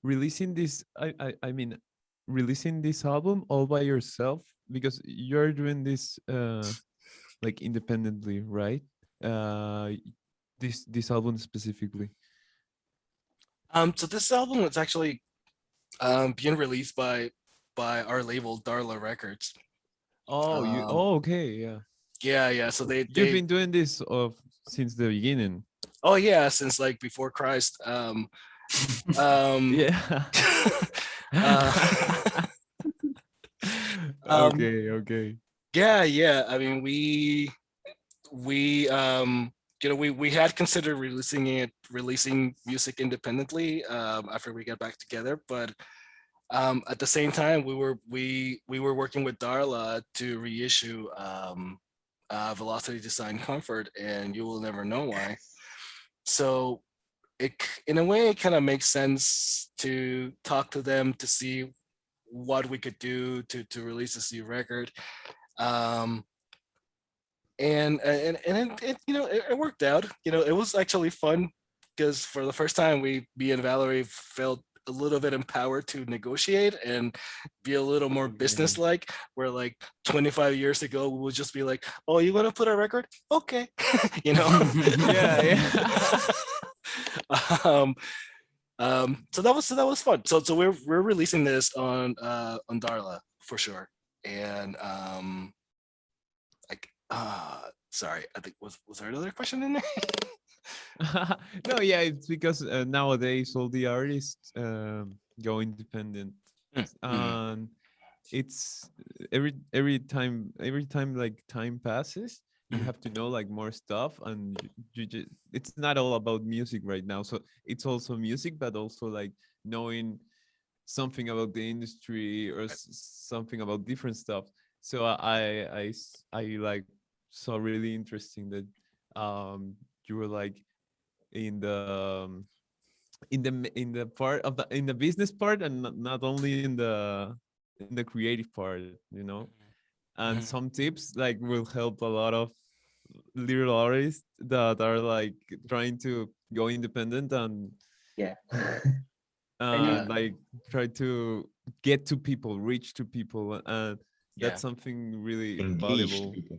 releasing this? I mean, releasing this album all by yourself, because you're doing this like independently, right? This album specifically. So this album was actually being released by our label Darla Records. Oh, okay, yeah. Yeah. So they You've been doing this since the beginning. Oh yeah, since like before Christ. Yeah. Okay. Yeah. I mean, we we had considered releasing music independently after we got back together, but At the same time, we were working with Darla to reissue Velocity Design Comfort, and You Will Never Know Why. So in a way, it kind of makes sense to talk to them to see what we could do to release this new record. Um, and it worked out. It was actually fun because for the first time, me and Valerie felt a little bit empowered to negotiate and be a little more business-like, where like 25 years ago we would just be like, oh, you want to put a record, okay. Yeah. um so that was fun. So we're releasing this on Darla for sure. And like sorry, I think was there another question in there? No, yeah, it's because nowadays all the artists go independent, and it's every time like time passes, you have to know like more stuff, and it's not all about music right now. So it's also music, but also like knowing something about the industry or something about different stuff. So I like saw really interesting that you were like in the part of the in the business part, and not only in the creative part, you know. And some tips like will help a lot of little artists that are like trying to go independent and Yeah. like try to get to people, reach to people, and Yeah. that's something really Engaged valuable. people.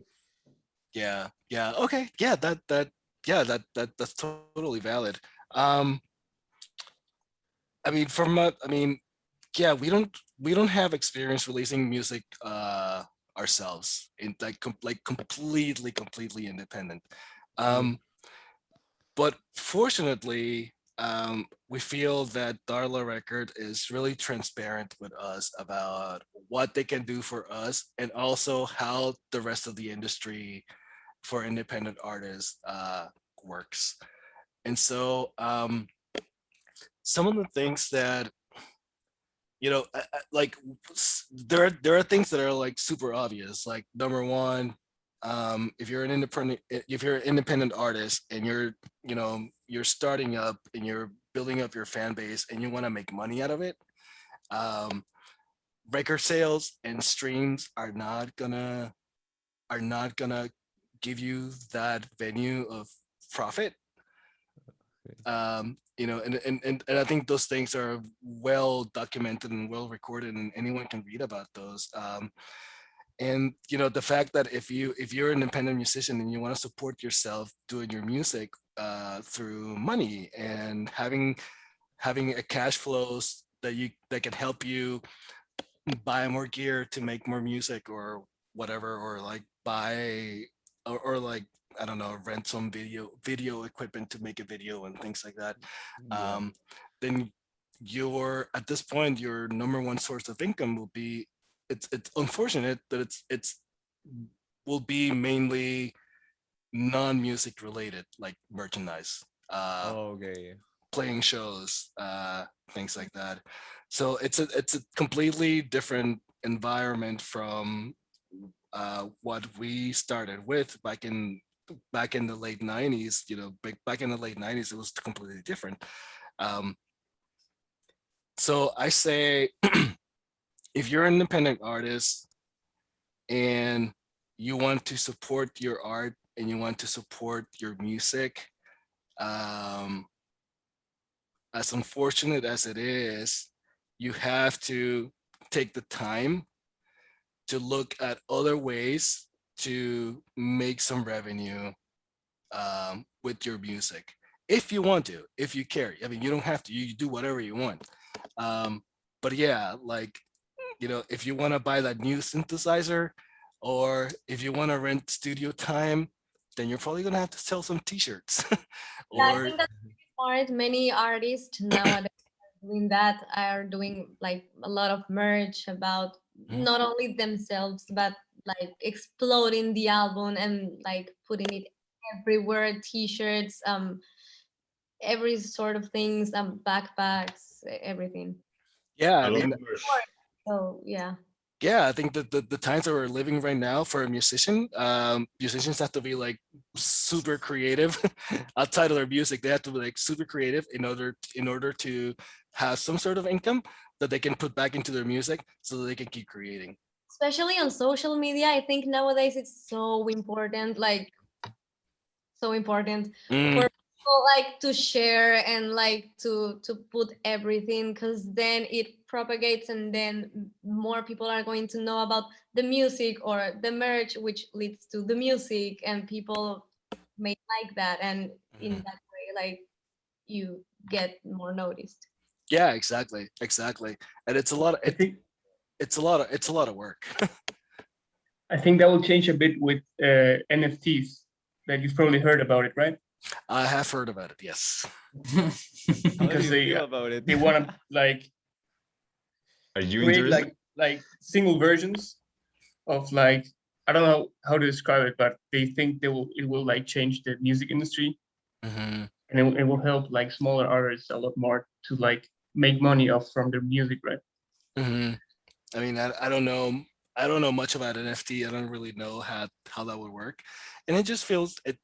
Yeah. Okay. Yeah. That's totally valid. I mean, yeah, we don't have experience releasing music ourselves in like completely independent. But fortunately, we feel that Darla Record is really transparent with us about what they can do for us, and also how the rest of the industry for independent artists works. And so some of the things that like there are things that are like super obvious. Like number one, if you're an independent artist and you're starting up and you're building up your fan base and you want to make money out of it, um, record sales and streams are not gonna give you that venue of profit. And I think those things are well documented and well recorded, and anyone can read about those. And the fact that if you're an independent musician and you want to support yourself doing your music through money and having a cash flows that can help you buy more gear to make more music or whatever, or like buy or like, I don't know, rent some video equipment to make a video and things like that. Yeah. Then at this point your number one source of income will be, it's unfortunate that it's will be mainly non-music related, like merchandise, Okay. playing shows, things like that. So it's a completely different environment from what we started with back in the late 90s. Back in the late 90s, it was completely different. Um, so I say, if you're an independent artist and you want to support your art and you want to support your music, um, as unfortunate as it is, you have to take the time to look at other ways to make some revenue with your music. If you want to, if you care. I mean, you don't have to, you do whatever you want. But yeah, like, if you want to buy that new synthesizer, or if you want to rent studio time, then you're probably going to have to sell some t-shirts. Yeah, I Or think that's smart. Many artists nowadays are doing that, are doing like a lot of merch about not only themselves, but like exploding the album and like putting it everywhere, t-shirts, every sort of things, backpacks, everything. Yeah, I I love mean, Mersh. So yeah. yeah, I think that the times that we're living right now for a musician, musicians have to be like super creative outside of their music. They have to be like super creative in order to have some sort of income that they can put back into their music so that they can keep creating. Especially on social media, I think nowadays it's so important, like so important Mm, for people like to share and like to put everything, because then it propagates and then more people are going to know about the music or the merch, which leads to the music, and people may like that, and in mhm. that way like you get more noticed. Yeah, exactly. And it's a lot. I think It's a lot of work. I think that will change a bit with NFTs that you've probably heard about it, right? I have heard about it. Yes. How do Because you feel about it? they want to like Are you create interested? like single versions of like, I don't know how to describe it, but they think it will like change the music industry, Hmm. and it will help like smaller artists a lot more to like make money off from their music, right? Hmm. I mean, I don't know. I don't know much about NFT. I don't really know how that would work, and it just feels it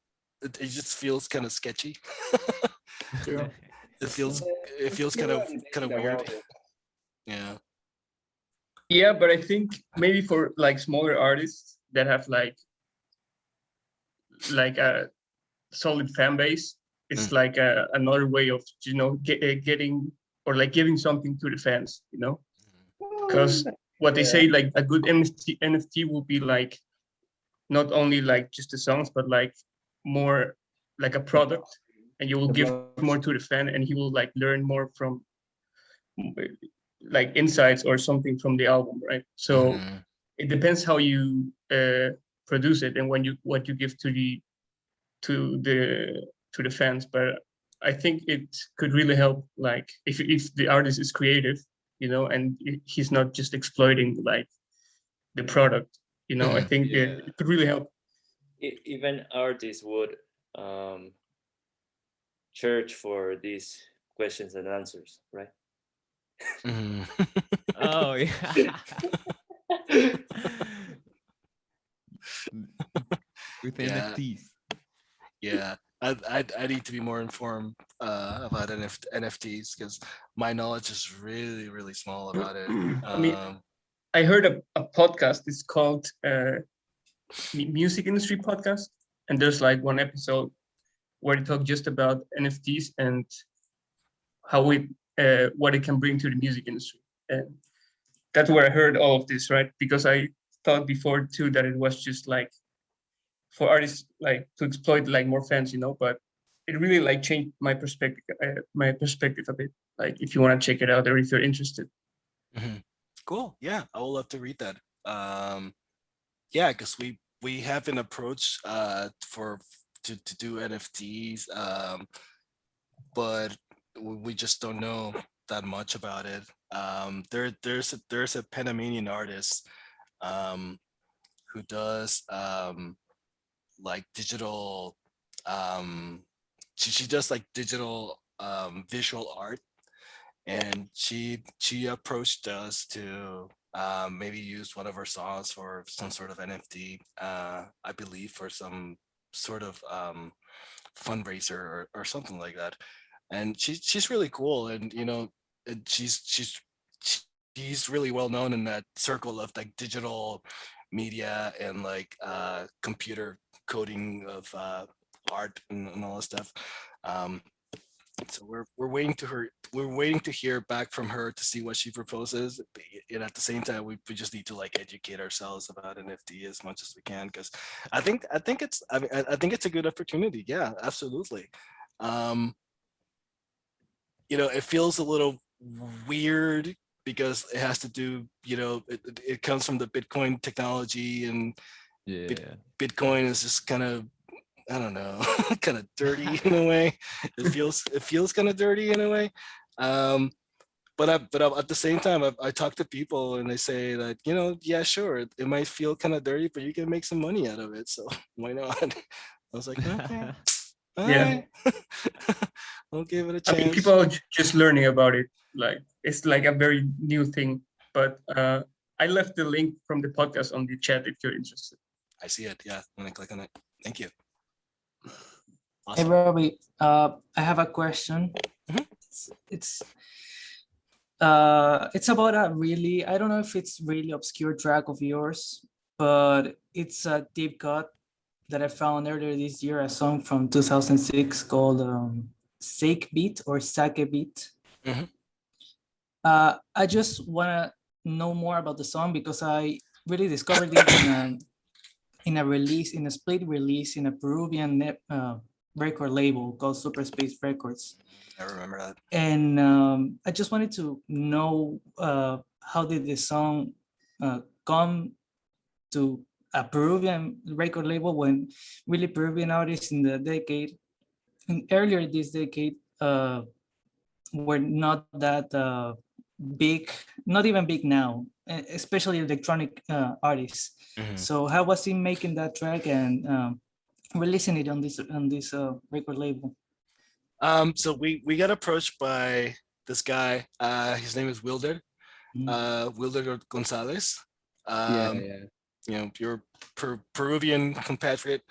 just feels kind of sketchy. True. It feels it feels kind of weird. Yeah. Yeah, but I think maybe for like smaller artists that have like a solid fan base, it's Mm. like another way of getting or like giving something to the fans, because what they say, like a good NFT will be like not only like just the songs, but like more like a product, and you will give more to the fan, and he will like learn more from like insights or something from the album, right? So Mhm. it depends how you produce it and when you what you give to the to the fans. But I think it could really help, like if the artist is creative, and he's not just exploiting like the product. I Mhm. think Yeah. it could really help. Even artists would um, search for these questions and answers, right? Mhm. Oh yeah. With Yeah. NFTs. Yeah. I need to be more informed about NFTs because my knowledge is really really small about it. I mean, I heard a podcast. It's called Music Industry Podcast, and there's like one episode where they talk just about NFTs and how it what it can bring to the music industry. And that's where I heard all of this, right? Because I thought before too that it was just like for artists like to exploit like more fans, but it really like changed my perspective a bit. Like if you want to check it out or if you're interested. Mhm. Cool. Yeah, I would love to read that. Yeah, because we have an approach for to do NFTs, but we just don't know that much about it. There's a Panamanian artist um, who does like digital. Um, she does like digital visual art, and she approached us to maybe use one of our songs for some sort of NFT. I believe for some sort of fundraiser or something like that. And she's really cool, and and she's really well known in that circle of like digital media and like computer coding of art and all that stuff. Um, so we're waiting to hear back from her to see what she proposes, and at the same time we just need to like educate ourselves about NFT as much as we can, because I think it's I think it's a good opportunity. Yeah, absolutely. um it feels a little weird because it has to do, it comes from the Bitcoin technology, and Yeah. Bitcoin is just kind of, I don't know, kind of dirty in a way. It feels kind of dirty in a way. Um, but at the same time, I talk to people and they say that, yeah, sure, it might feel kind of dirty, but you can make some money out of it. So why not? I was like, okay, all Yeah, right, I'll give it a I mean, chance. people are just learning about it, like it's like a very new thing. But I left the link from the podcast on the chat if you're interested. I see it. Yeah, I'm gonna click on it. Thank you. Hey, Awesome. Roby, I have a question. Mhm. It's it's about a really, I don't know if it's really obscure track of yours, but it's a deep cut that I found earlier this year, a song from 2006 called Sake Beat or Sake Beat. Mhm. I just want to know more about the song because I really discovered it in a release, in a split release in a Peruvian record label called Super Space Records. I remember that. And I just wanted to know how did the song come to a Peruvian record label when really Peruvian artists in the decade, earlier this decade, were not that big, not even big now, especially electronic artists. Mhm. So how was he making that track and releasing it on this record label? So we got approached by this guy. His name is Wilder. Wilder Gonzalez. Yeah. You know, your Peruvian compatriot.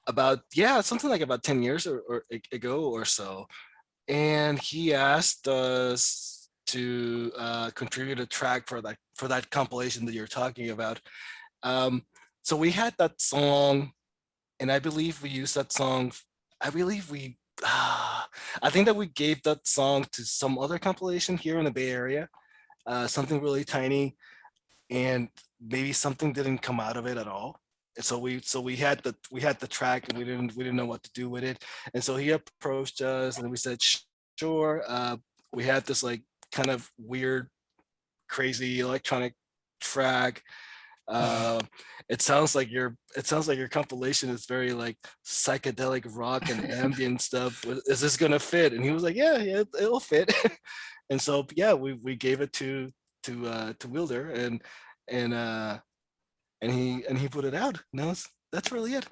About something like about 10 years or ago or so, and he asked us to contribute a track for that compilation that you're talking about. So we had that song, and I believe we used that song. I believe I think that we gave that song to some other compilation here in the Bay Area, something really tiny, and maybe something didn't come out of it at all. And so we had the track, and we didn't know what to do with it. And so he approached us, and we said, sure. We had this like kind of weird, crazy electronic track. It sounds like your compilation is very like psychedelic rock and ambient stuff. Is this gonna fit? And he was like, yeah, it'll fit. And so we gave it to Wilder, and he put it out. No, that's really it.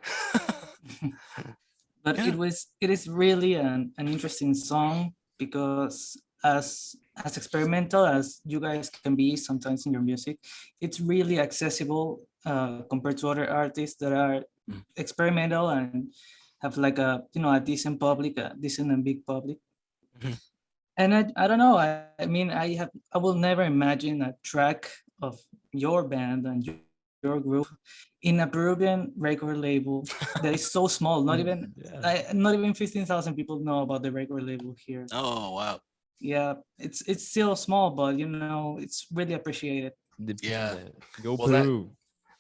But it is really an interesting song because as experimental as you guys can be sometimes in your music, it's really accessible compared to other artists that are experimental and have like a a decent public, a decent and big public. And I don't know. I mean, I will never imagine a track of your band and your group in a Peruvian record label that is so small. Not even not even 15,000 people know about the record label here. Oh wow. Yeah, it's still small, but it's really appreciated. Yeah. Go Well, Peru.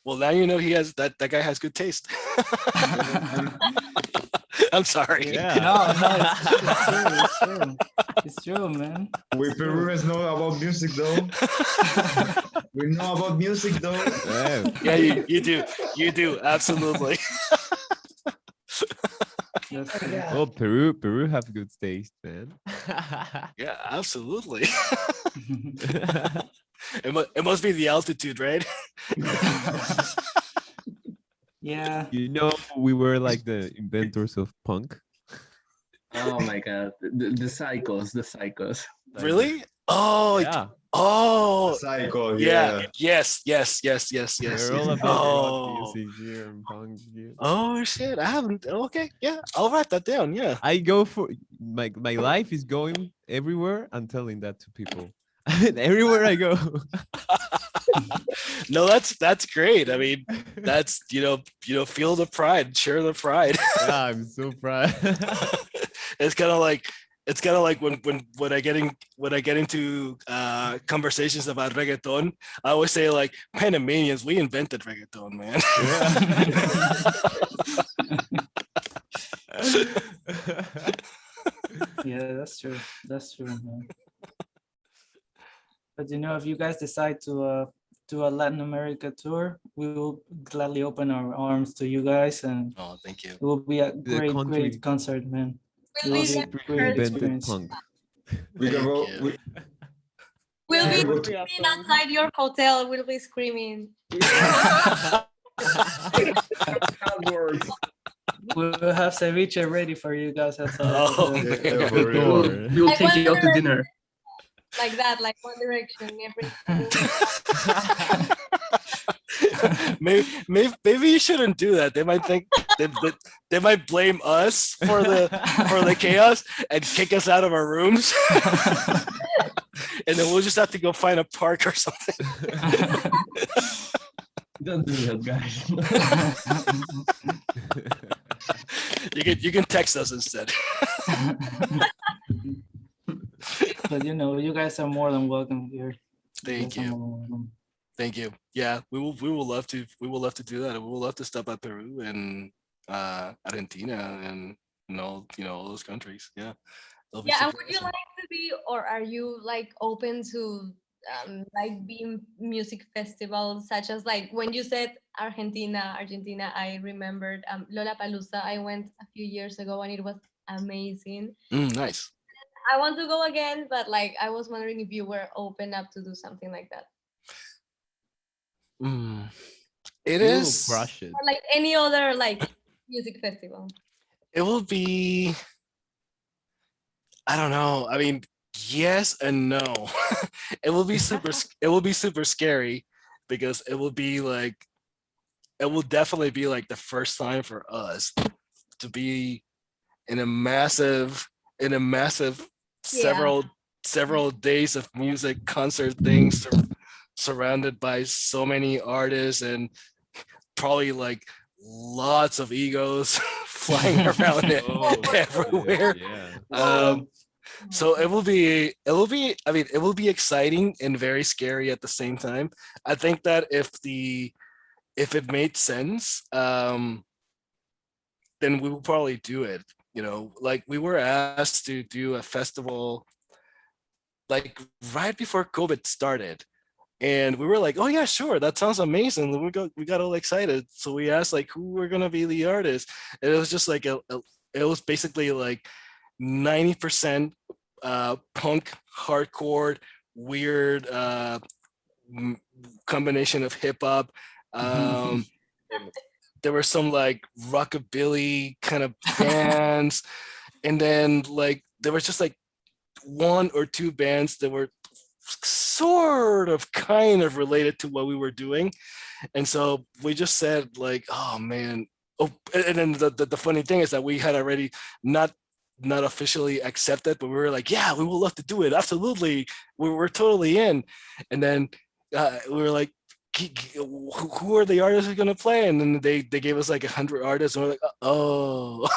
Well, now you know he has that guy has good taste. I'm sorry. Yeah. No, it's true. It's true, man. We Peruvians know about music, though. We know about music, though. Yeah, you do, absolutely. Well, Peru have good taste, man. Yeah, absolutely. It must be the altitude, right? Yeah. We were like the inventors of punk. Oh my god, the psychos. Really? Oh yeah. Oh, Psycho. yeah. Yeah. Yes. We're all about rock music here and punk here. Oh shit! I haven't. Okay, yeah, I'll write that down. Yeah, I go for my life is going everywhere and telling that to people. Everywhere I go. No, that's great. I mean, that's feel the pride, share the pride. Yeah, I'm so proud. It's kind of like when I get into conversations about reggaeton, I always say like Panamanians, we invented reggaeton, man. Yeah, that's true, man. But if you guys decide to do a Latin America tour, we will gladly open our arms to you guys, and thank you. it will be a great concert, man. It will be a great experience. Punk. We can go. We'll be go to- screaming outside your hotel. We'll be screaming. We'll have ceviche ready for you guys outside. Oh, We'll take you out to dinner. like that, like One Direction. Every maybe you shouldn't do that. They might think they might blame us for the chaos and kick us out of our rooms. And then we'll just have to go find a park or something. Don't do that, guys. You can text us instead. But you guys are more than welcome here. Thank you. Thank you. Yeah, we will love to do that. We will love to stop at Peru and Argentina and all those countries. Yeah. Yeah, and would you like to be, or are you like open to like being music festivals such as like when you said Argentina, I remembered Lollapalooza. I went a few years ago and it was amazing. Nice. I want to go again, but like I was wondering if you were open up to do something like that. It You will is crush it. Or like any other like music festival. It will be. I don't know. I mean, yes and no. It will be super scary because it will definitely be like the first time for us to be in a massive Yeah. several days of music concert things surrounded by so many artists and probably like lots of egos flying around everywhere. Yeah. So it will be I mean it will be exciting and very scary at the same time. I think that if it made sense, then we will probably do it. Like we were asked to do a festival like right before COVID started. And we were like, oh yeah, sure, that sounds amazing. We got all excited. So we asked like who were gonna be the artists. And it was just like it was basically like 90% punk, hardcore, weird combination of hip hop. There were some like rockabilly kind of bands, and then like there was just like one or two bands that were sort of kind of related to what we were doing. And so we just said like, oh man. Oh, and then the funny thing is that we had already not officially accepted, but we were like, yeah, we will love to do it. Absolutely. We're totally in. And then we were like, who are the artists who are going to play? And then they gave us like 100 artists and we're like, oh,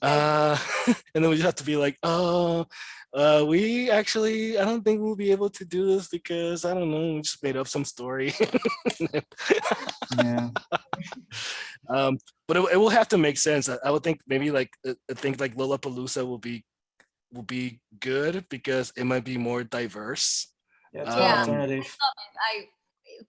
and then we just have to be like, oh, we actually, I don't think we'll be able to do this because I don't know, we just made up some story. Yeah. But it will have to make sense. I would think maybe like I think like Lollapalooza will be good because it might be more diverse. Yeah, it's an alternative.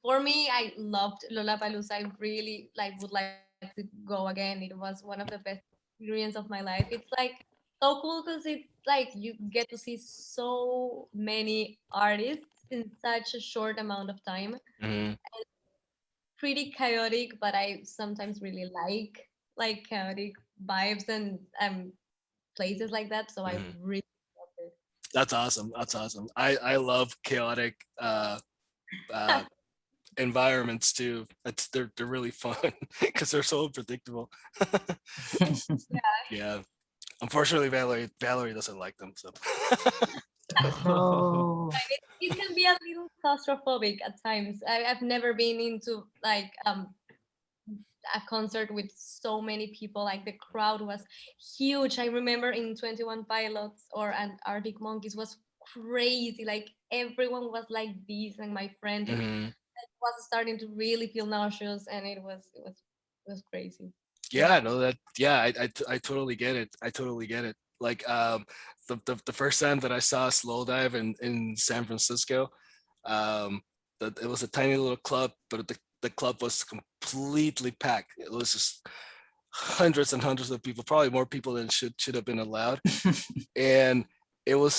For me, I loved Lollapalooza. I really would like to go again. It was one of the best experience of my life. It's like so cool because it's like you get to see so many artists in such a short amount of time. Mm-hmm. Pretty chaotic, but I sometimes really like chaotic vibes and places like that. So I really love it. That's awesome. I love chaotic environments too. They're really fun because they're so unpredictable. Yeah. Unfortunately, Valerie doesn't like them. So. Oh. It can be a little claustrophobic at times. I've never been into like a concert with so many people. Like the crowd was huge. I remember in 21 Pilots or an Arctic Monkeys was crazy. Like everyone was like this, and my friend was starting to really feel nauseous, and it was crazy. Yeah, I know that. Yeah, I totally get it. I totally get it. Like the first time that I saw a slow dive in San Francisco, it was a tiny little club, but the club was completely packed. It was just hundreds and hundreds of people, probably more people than should have been allowed. And it was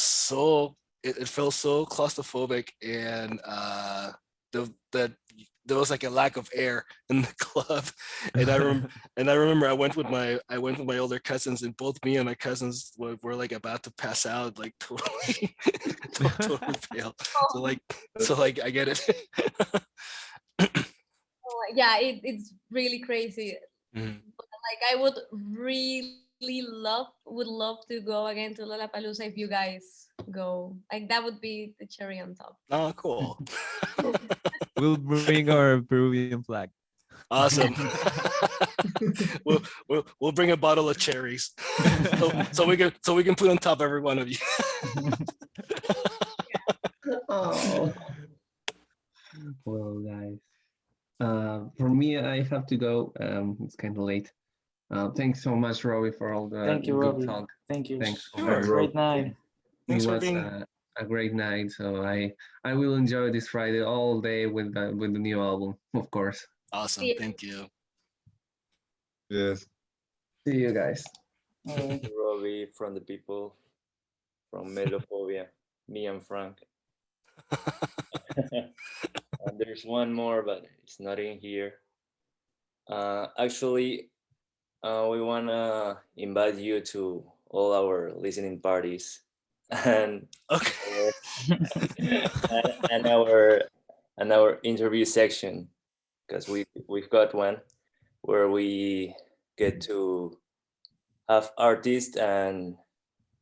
it felt so claustrophobic, and there was like a lack of air in the club, and I remember I went with my older cousins, and both me and my cousins were like about to pass out, like totally totally pale. So like I get it. Yeah, it's really crazy. Mhm. Like I would would love to go again to Lollapalooza if you guys go. Like that would be the cherry on top. Oh, cool. We'll bring our Peruvian flag. Awesome. we'll bring a bottle of cherries, so we can put on top of every one of you. Oh. Well, guys. For me, I have to go. It's kind of late. Thanks so much, Robbie, for all the Thank you, good Robbie. talk. Thank you. Thanks. Sure. Great night. It Thanks for was being. a great night. So I will enjoy this Friday all day with the new album, of course. Awesome. Thank you. Yes. See you guys. Robbie from the people from Melophobia, me and Frank. And there's one more, but it's not in here. Actually, we want to invite you to all our listening parties and Okay. and our interview section, because we've got one where we get to have artists and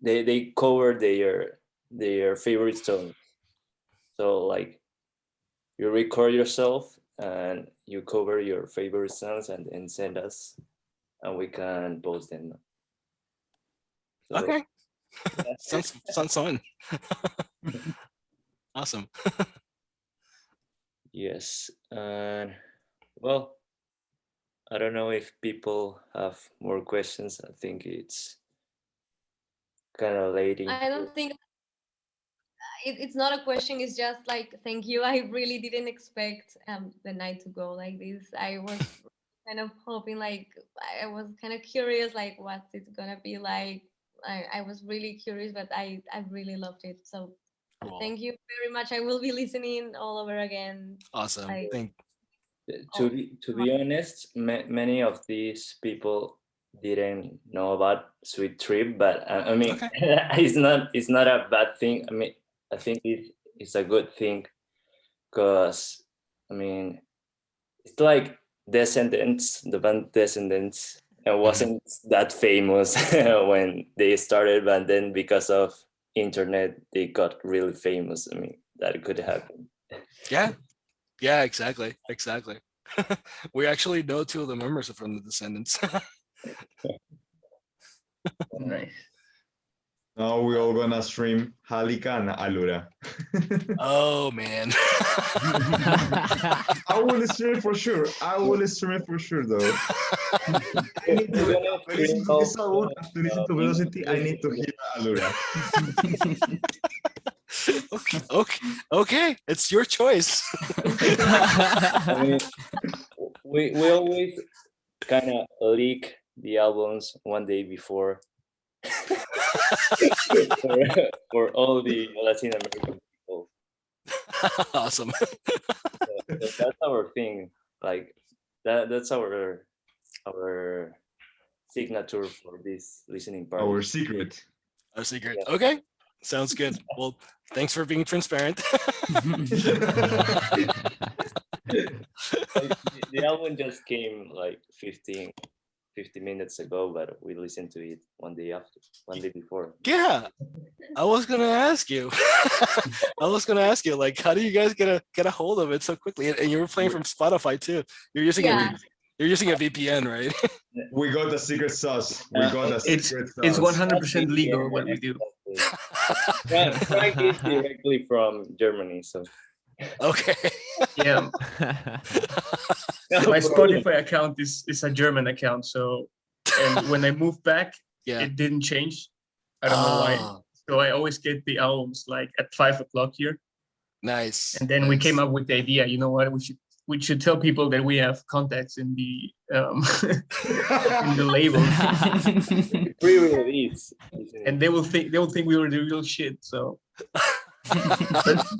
they cover their favorite songs. So like you record yourself and you cover your favorite songs and send us, and we can post them. So, Okay. sounds fun. Awesome. yes, and well, I don't know if people have more questions. I think it's kind of late. I don't think it's not a question. It's just like thank you. I really didn't expect the night to go like this. I was kind of hoping, like I was kind of curious, like what's it gonna be like. I was really curious, but I really loved it. So Cool. thank you very much. I will be listening all over again. Awesome. Like, To be honest, many of these people didn't know about Sweet Trip, but I mean, it's not a bad thing. I mean, I think it's a good thing, because I mean, it's like Descendants, the band Descendants, and wasn't that famous when they started, but then because of internet, they got really famous. I mean, that could happen. Yeah, exactly. We actually know two of the members from the Descendants. Nice. Now we're all gonna stream Halika and Alura. Oh man. I will stream it for sure. Though. I need to listen to this album, to listen to Velocity. I need to hear Alura. Okay, it's your choice. I mean, we always kind of leak the albums one day before for all the Latin American people. Awesome. So that's our thing. Like that's our signature for this listening part. Our secret. Our secret. Okay. Sounds good. Well, thanks for being transparent. The album just came like 50 minutes ago, but we listened to it one day before. Yeah, I was gonna ask you. Like, how do you guys get a hold of it so quickly? And you were playing from Spotify too. You're using a VPN, right? We got the secret sauce. It's 100% legal what we do. Frank is directly from Germany, so. Okay. Yeah. My Spotify account is a German account, so and when I moved back, it didn't change. I don't know why. So I always get the albums like at 5 o'clock here. Nice. And then we came up with the idea. You know what? We should tell people that we have contacts in the in the label. Pre-release. And they will think we were the real shit. So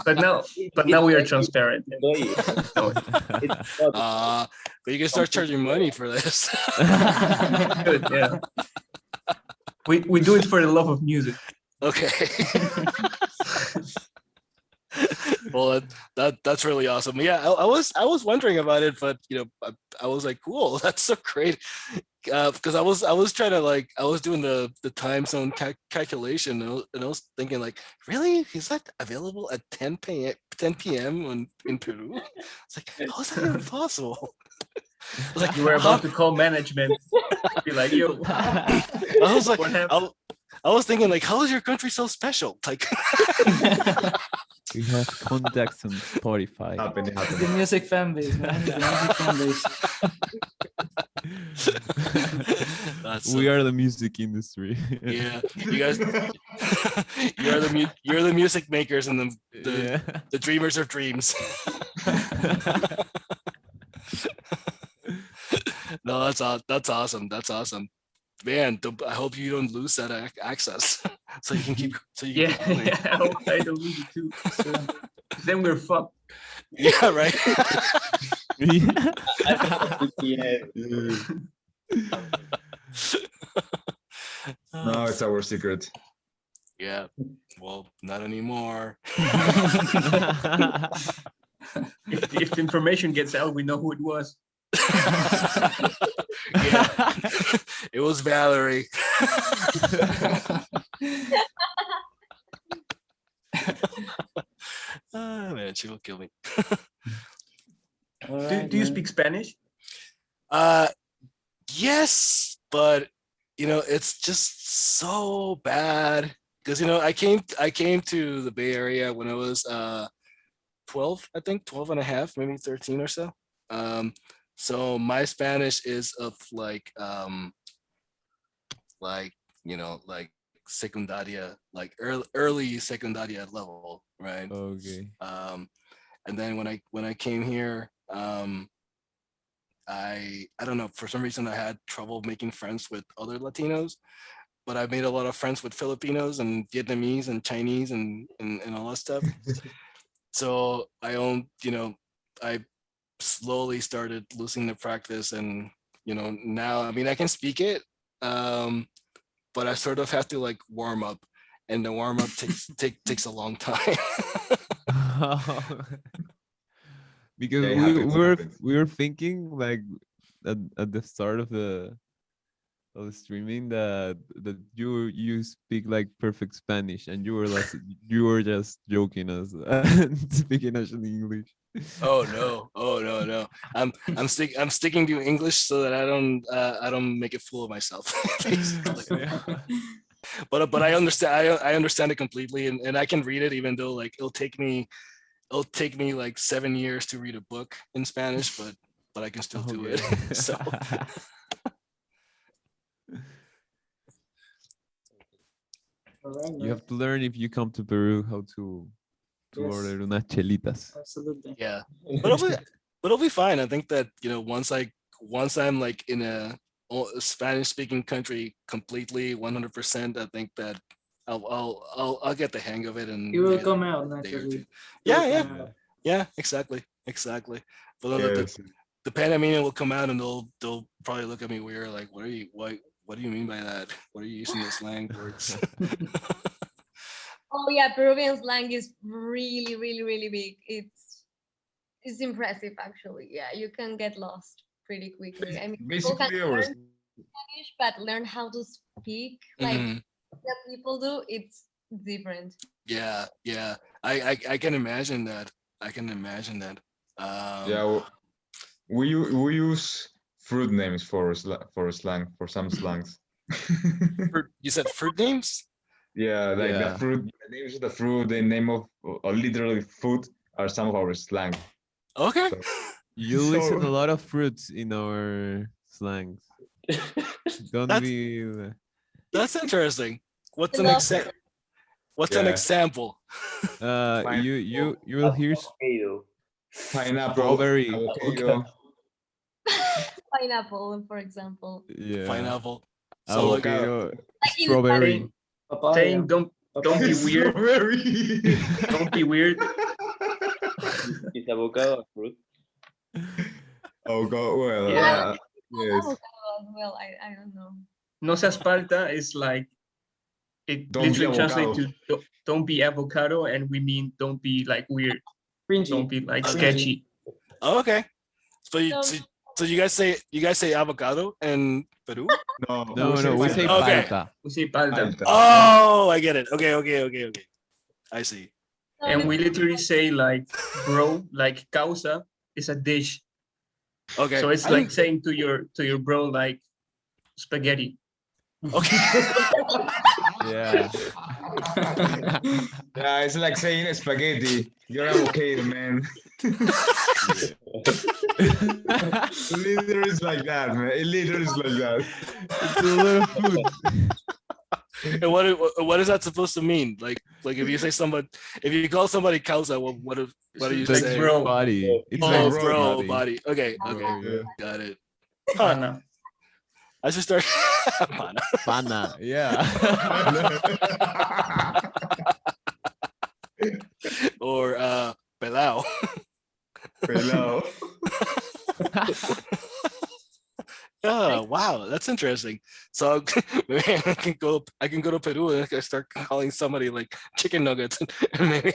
but now we are transparent. So, but you can start charging money for this. good, yeah. We do it for the love of music. Okay. Well, that's really awesome. Yeah, I was wondering about it, but I was like, cool, that's so great. Because I was trying to I was doing the time zone calculation, and I was thinking like, really, is that available at 10 p.m. in Peru? It's like, how is that even possible? Like you were about to call management, be like, yo. I was like, I was thinking like, how is your country so special? Like, we have contacts on Spotify. The music fan base, man. The music fan base. We are the music industry. Yeah, you guys, you're the music makers and the dreamers of dreams. No, that's awesome. That's awesome, man. I hope you don't lose that access, so you can keep. So you can keep going. Yeah. I hope I don't lose it too. So, then we're fucked. Yeah, right. No, it's our secret. Yeah. Well, not anymore. If the information gets out, we know who it was. Yeah. It was Valerie. Oh, man, she will kill me. Do you speak Spanish? Yes, but it's just so bad because I came to the Bay Area when I was 12, I think 12 and a half, maybe 13 or so. So my Spanish is of like secundaria, like early secundaria level, right? Okay. And then when I came here, I don't know, for some reason I had trouble making friends with other Latinos, but I made a lot of friends with Filipinos and Vietnamese and Chinese and all that stuff. So I slowly started losing the practice, and now I mean I can speak it, but I sort of have to like warm up, and the warm up takes a long time. Because we were thinking like at the start of the streaming that you speak like perfect Spanish, and you were just joking us speaking actually English. Oh no. I'm sticking to English so that I don't make a fool of myself. But I understand it completely, and I can read it, even though like it'll take me like 7 years to read a book in Spanish, but I can still do it. So you have to learn if you come to Peru how to order unas chelitas. Absolutely. Yeah, but it'll be fine. I think that once I'm like in a Spanish speaking country completely 100%, I think that I'll get the hang of it, and You will come out naturally. Yeah, exactly. But then the Panamanian will come out and they'll probably look at me weird, like, what do you mean by that? What are you using the slang words? Oh yeah, Peruvian slang is really, really, really big. It's impressive actually. Yeah, you can get lost pretty quickly. I mean, people can learn Spanish, but learn how to speak like that people do, it's different. Yeah. I can imagine that. Yeah, we use fruit names for slang, for some slangs. You said fruit names? Yeah, like the fruit, the names of the fruit, the name of literally food are some of our slang. Okay. So, you listen a lot of fruits in our slangs. That's interesting. What's an example? What's an example? You will hear pineapple, strawberry, avocado. Pineapple, for example. Yeah. Pineapple. Avocado, Like strawberry. Saying don't Don't be weird. Strawberry. Don't be weird. Is avocado a fruit? Oh God, well, Yeah. yes. Avocado as well. I don't know. No seas palta is like, it Don't be literally translates avocado. to don't be avocado, and we mean don't be like weird. Cringy. Don't be like Okay. sketchy. Oh, okay. So you Um, so you guys say avocado in Peru? No, No, we say Okay. palta. We say palta. Palta. Oh, I get it. Okay. I see. And we literally say like bro, like causa is a dish. Okay. So it's like saying to your bro like spaghetti. Okay. Yeah. Yeah, it's like saying spaghetti. You're okay, man. Literally is like that, man. It literally is like that. It's a lot of food. And what is that supposed to mean? Like if you say if you call somebody causa, what do you Like say? bro. Body. It's Oh, like bro, body. Okay. Yeah. Got it. Pana. I should start. Pana. Pana. Yeah. Or pelao. Pelao. Oh, wow, that's interesting. So maybe I can go to Peru and I can start calling somebody like chicken nuggets and maybe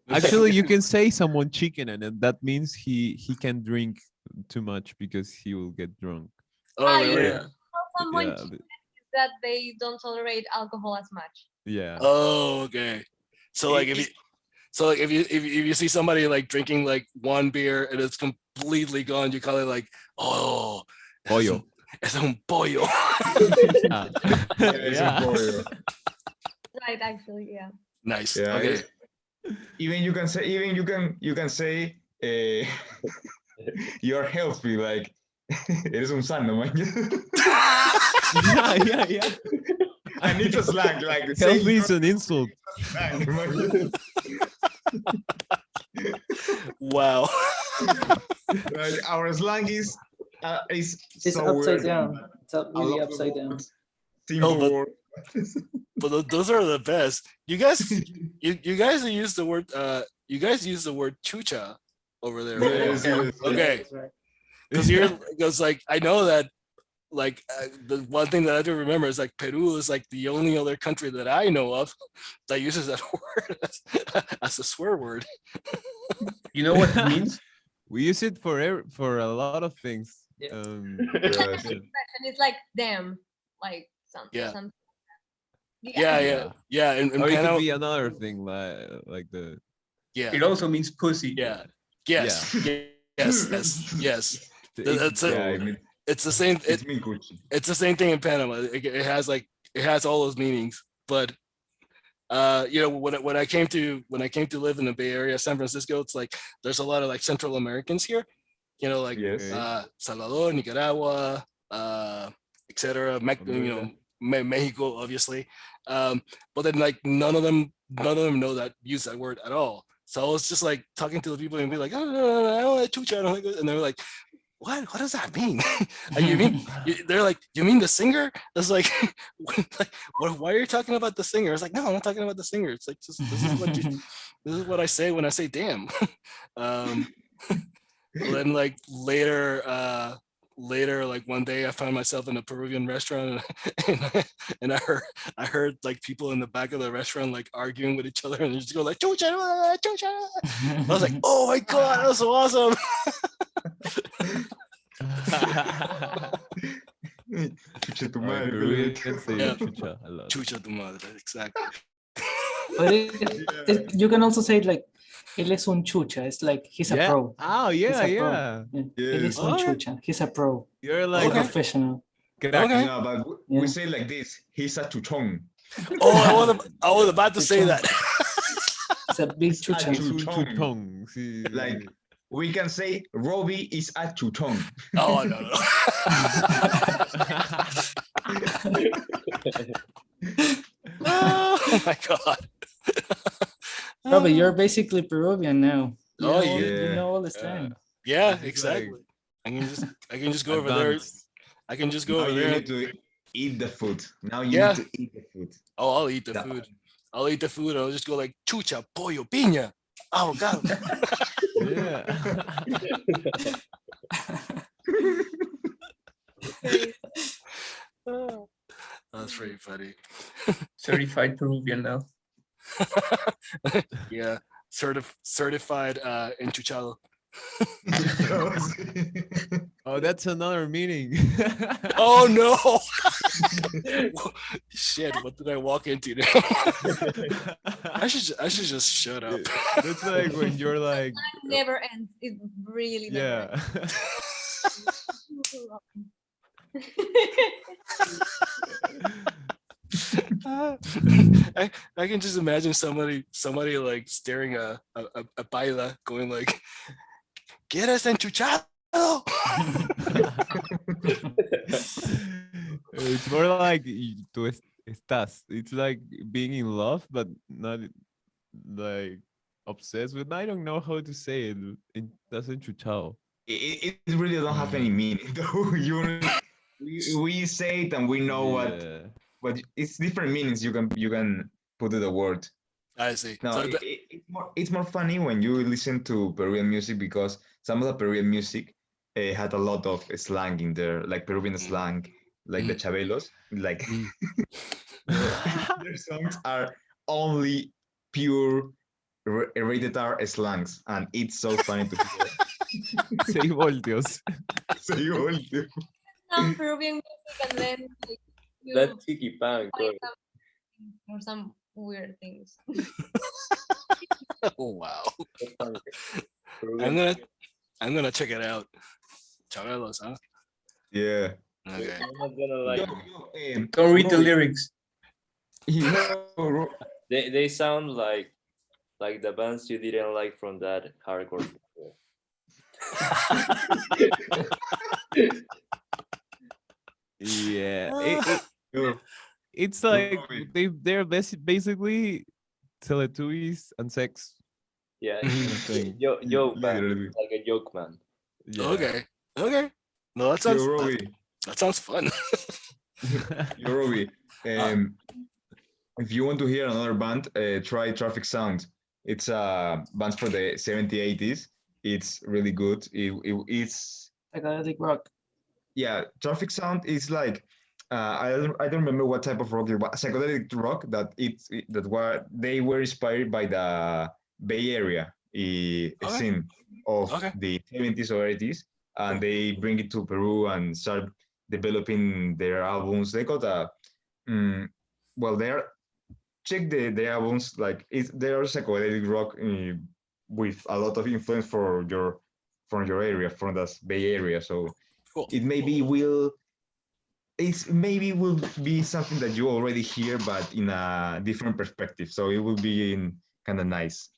Actually, you can say someone chicken, and then that means he can drink too much because he will get drunk. Oh, you really? Yeah. tell someone Yeah. that they don't tolerate alcohol as much. Yeah. Oh, okay. So like if you see somebody like drinking like one beer and it's completely gone, you call it like, oh, Pollo. es un pollo. Ah. It's a Yeah. pollo. Right, actually, yeah. Nice. Yeah, Okay. Even you can say you're healthy, like eres un sano, man. Yeah. And it's a slang, like Healthy is an insult. slang, man. Wow. Like, our slang is It's so upside weird. down. It's A really lot of upside down. words, simple but- words. But those are the best. You guys use the word chucha over there, right? Yes, yes. Okay. That's right. Because like I know that like the one thing that I do remember is like Peru is like the only other country that I know of that uses that word as a swear word. You know what it means? We use it for a lot of things. Yeah. Yes. And it's like damn, like Yeah. something. Yeah. And Or it Panama, could be another thing like the yeah. It also means pussy. Yeah. Yes. Yes. That's it. Yeah, I mean, It's the same. it's me, Gucci. It's the same thing in Panama. It has all those meanings. But when I came to live in the Bay Area, San Francisco, it's like there's a lot of like Central Americans here. Like Yes. Salvador, Nicaragua, etc. Mexico, obviously. But then like none of them use that word at all. So I was just like talking to the people and be like, oh, no, I don't like chucha, I don't like it. And they were like, what does that mean? They're like, you mean the singer? It's like, why are you talking about the singer? It's like, no, I'm not talking about the singer. It's like, this is what I say when I say damn. Then like later, like one day I found myself in a Peruvian restaurant and I heard like people in the back of the restaurant like arguing with each other and they just go like chucha, chucha. I was like, oh my god, that was so awesome. Chucha tu Oh, in madre. Peru, you can say Yeah. chucha a lot. Chucha tu madre, exactly. But you can also say it like, él es un chucha. It's like he's a Yeah. pro. Oh He's yeah, a pro. yeah. Él es un Okay. chucha. He's a pro. You're A like professional. crack. Okay. No, but Yeah. we say like this. He's a chuchong. Oh, I was about to say that. It's a big chucha. Es un Chuchón. chutón, sí. Like we can say Roby is a chuchong. Oh no. Oh my god. Robbie, you're basically Peruvian now. You Oh, know, yeah. You know all the slang. Yeah, It's exactly. like I can just go over there. advanced. I can just go All over you there. need to eat the food. Now you Yeah. need to eat the food. Oh, I'll eat the That- food. I'll eat the food. I'll just go like chucha, pollo, piña, avocado. Yeah. Oh, that's pretty funny. Certified Peruvian now. Yeah, certified enchuchado. Oh, that's another meaning. Oh no! Shit, what did I walk into now? I should just shut up. That's like when you're like, Never ends. It really never yeah. ends. I can just imagine somebody like staring a baila going like, ¿Quieres enchuchado? It's more like tú estás. It's like being in love, but not like obsessed with. I don't know how to say it. It doesn't chuchao. It really don't have any meaning though. We say it and we know Yeah. what it's different meanings. You can put it a word. I see. No, So it's more funny when you listen to Peruvian music because some of the Peruvian music had a lot of slang in there, like Peruvian slang, like the Chabelos. Like their songs are only pure rated R slangs, and it's so funny to hear. Seis voltios. Seis voltios. Some Peruvian music and then like, you That's Tiki Pan. find some, or some weird things. oh wow. I'm gonna check it out. Chabelos, huh? Yeah. Okay. I'm not gonna like. Don't read the lyrics. They sound like the bands you didn't like from that hardcore. Yeah. It's like they're basically Teletubbies and sex. Yeah. kind of thing. Joke man, like a joke man. Yeah. Okay. No, that sounds that sounds fun. Yo, Roby, if you want to hear another band, try Traffic Sound. It's a band for the 70s, 80s. It's really good. It's Psychedelic rock. yeah. Traffic Sound is like I don't remember what type of rock it was. Psychedelic rock they were inspired by the Bay Area scene of the 70s or 80s, and they bring it to Peru and start developing their albums. They got a well, they're check the albums like they are psychedelic rock with a lot of influence from your area, from the Bay Area. So it maybe will be something that you already hear, but in a different perspective. So it will be kind of nice.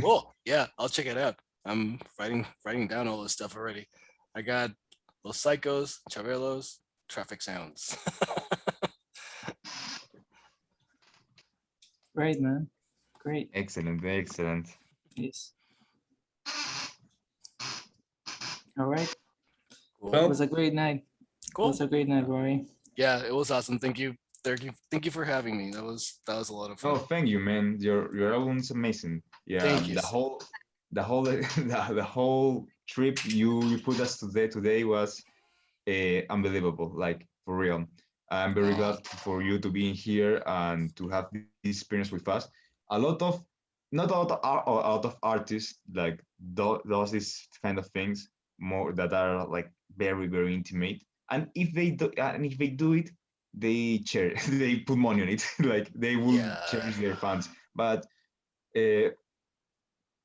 Cool. Yeah, I'll check it out. I'm writing down all this stuff already. I got Los Psychos, Chabelos, Traffic Sounds. Great, man. Great. Excellent. Yes. All right. Cool. It was a great night. Cool. It was a great night, Rory. Yeah, it was awesome. Thank you for having me. That was a lot of fun. Oh, thank you, man. Your album's amazing. Yeah, Thank you. the whole trip you put us today was unbelievable. Like for real. I'm very glad for you to be in here and to have this experience with us. Not a lot of artists like does this kind of things more that are like very very intimate. And if they do it, they share they put money on it. Like they will cherish their fans. But yeah,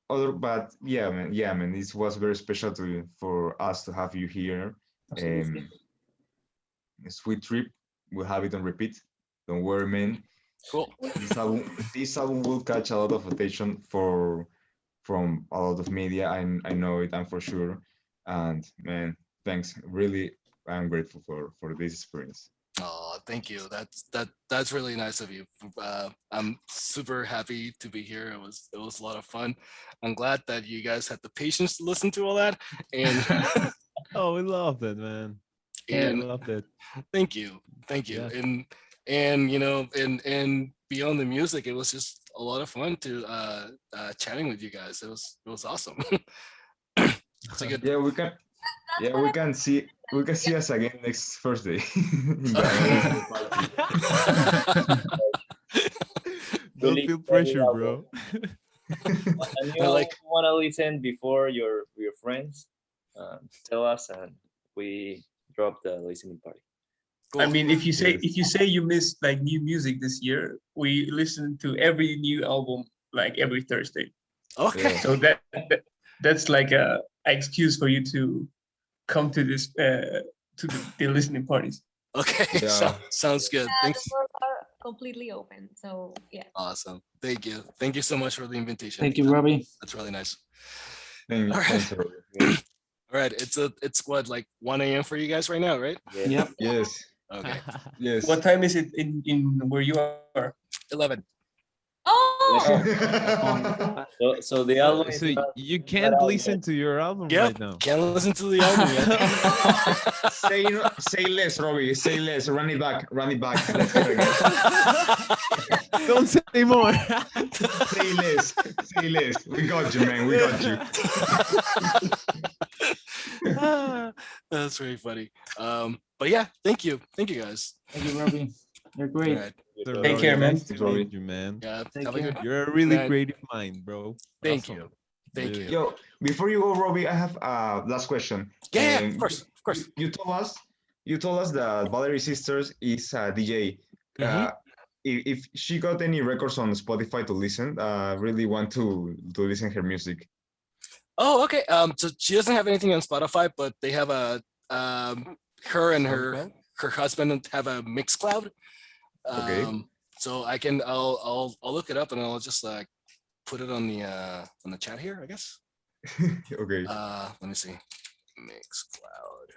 man, this was very special for us to have you here. Sweet trip. We'll have it on repeat. Don't worry, man. Cool. This album will catch a lot of attention from a lot of media. I know it, I'm for sure. And man, thanks. Really, I'm grateful for this experience. Oh, thank you. That's really nice of you. I'm super happy to be here. It was a lot of fun. I'm glad that you guys had the patience to listen to all that. And oh, we love that, man. I And love that. thank you. Yeah. And you know, and beyond the music, it was just a lot of fun to chatting with you guys. It was awesome. It's a good. Yeah, we can. Yeah, we can see us again next Thursday. In the Okay. listening party. Don't Really feel great pressure, album. bro. A new I album like- you want to listen before your friends? Tell us, and we drop the listening party. I mean, if you say Yes. you missed like new music this year, we listen to every new album like every Thursday. Okay. Yeah. So that's like a excuse for you to come to this to the listening parties. Okay. Yeah. Sounds good. Yeah, Thanks. the doors are completely open. So yeah. Awesome. Thank you. Thank you so much for the invitation. Thank you, Robbie. That's really nice. Thanks, All right. thanks, Roby. All right. It's what, like 1 a.m. for you guys right now, right? Yep. Yes. Okay. Yes. What time is it in where you are? 11. Oh, So the album is So not, you not can't out listen yet. to your album Yep. right now. Can't listen to the album yet. Say less, Robbie. Say less. Run it back. Run it back. Let's hear again. Don't say more. Say less. Say less. We got you, man. We got you. That's very funny. But yeah, thank you guys. Thank you, Robbie. You're All great. right. So, Take care, man. nice to Thanks, Robbie. meet you, man. Yeah. Take Have a care. good. You're a really night. creative mind, bro. Thank Awesome. you. Thank Really. you. Yo, before you go, Robbie, I have last question. Yeah, Um, of course, of course. You told us that Valerie Sisters is a DJ. Mhm. If she got any records on Spotify to listen, really want to listen her music. Oh, okay. So she doesn't have anything on Spotify, but they have a her and her husband have a Mixcloud. Okay. So I'll look it up and I'll just like put it on the chat here, I guess. Okay. Let me see. Mixcloud.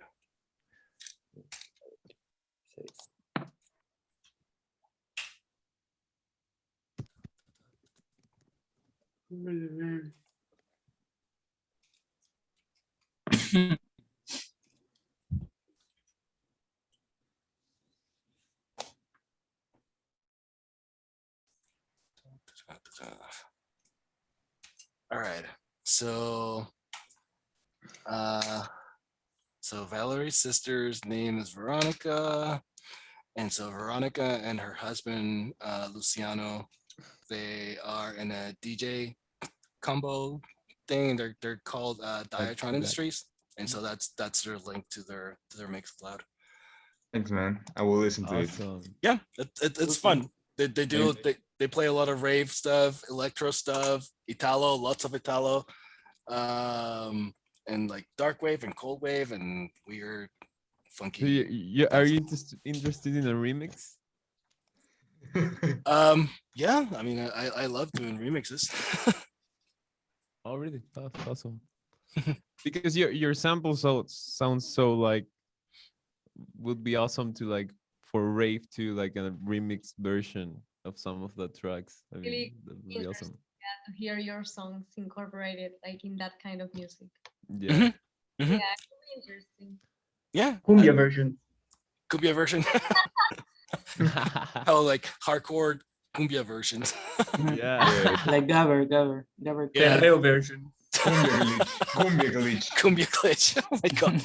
All right. So Valerie's sister's name is Veronica. And so Veronica and her husband, Luciano, they are in a DJ combo thing. They're called Diatron that. Industries. And so that's their link to their Mixcloud. Thanks, man. I will listen to it. Awesome. Yeah, it's fun. They do they play a lot of rave stuff, electro stuff, Italo, lots of Italo, and like dark wave and cold wave and weird, funky. So are you interested in a remix? Yeah, I mean, I love doing remixes. Oh, really? That's awesome. Because your sample sounds so like would be awesome to like for rave to like a remixed version of some of the tracks. I mean, Really that would be awesome. to hear your songs incorporated like in that kind of music. Yeah. Mhm. Yeah, it could be interesting. Yeah, Cumbia version. cumbia version. Oh, like hardcore cumbia versions. Yeah. Like Gabber. Yeah. Perreo version. Cumbia glitch. Cumbia glitch. Oh my god.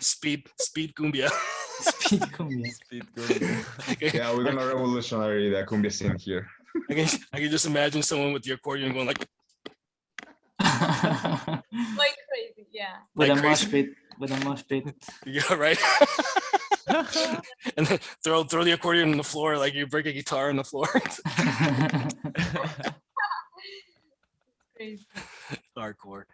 Speed cumbia. Speed cumbia. Speed cumbia. Okay. Yeah, we're gonna revolutionary the cumbia scene here. I can just imagine someone with the accordion going like Like crazy, yeah. With Like a mosh crazy. pit. With a mosh pit. yeah, right. And then throw the accordion on the floor like you break a guitar on the floor. Crazy. Hardcore.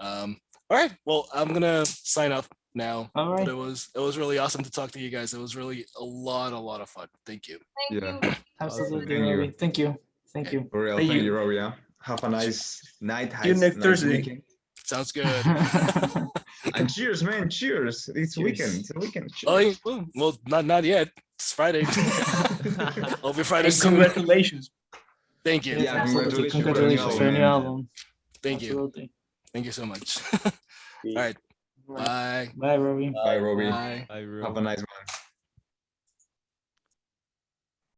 All right. Well, I'm gonna sign off now. All right. But it was really awesome to talk to you guys. It was really a lot of fun. Thank you. Thank Yeah. you. Absolutely, Thank you. Robbie. Thank you. Thank you. For real, Thank thank you. you, Robbie. Yeah. Have a nice night. See you next nice Thursday. weekend. Sounds good. And cheers, man. Cheers. It's Cheers. weekend. It's a weekend. Oh, Cheers. yeah, well, not yet. It's Friday. Hope your Friday And soon. congratulations. Thank you. Yeah, Absolutely. congratulations for the new Congratulations for your new album, album. Thank you. Absolutely. Thank you so much. All right. Bye. Bye, Roby. Bye, Roby. Bye. Bye, Have a bro. nice one.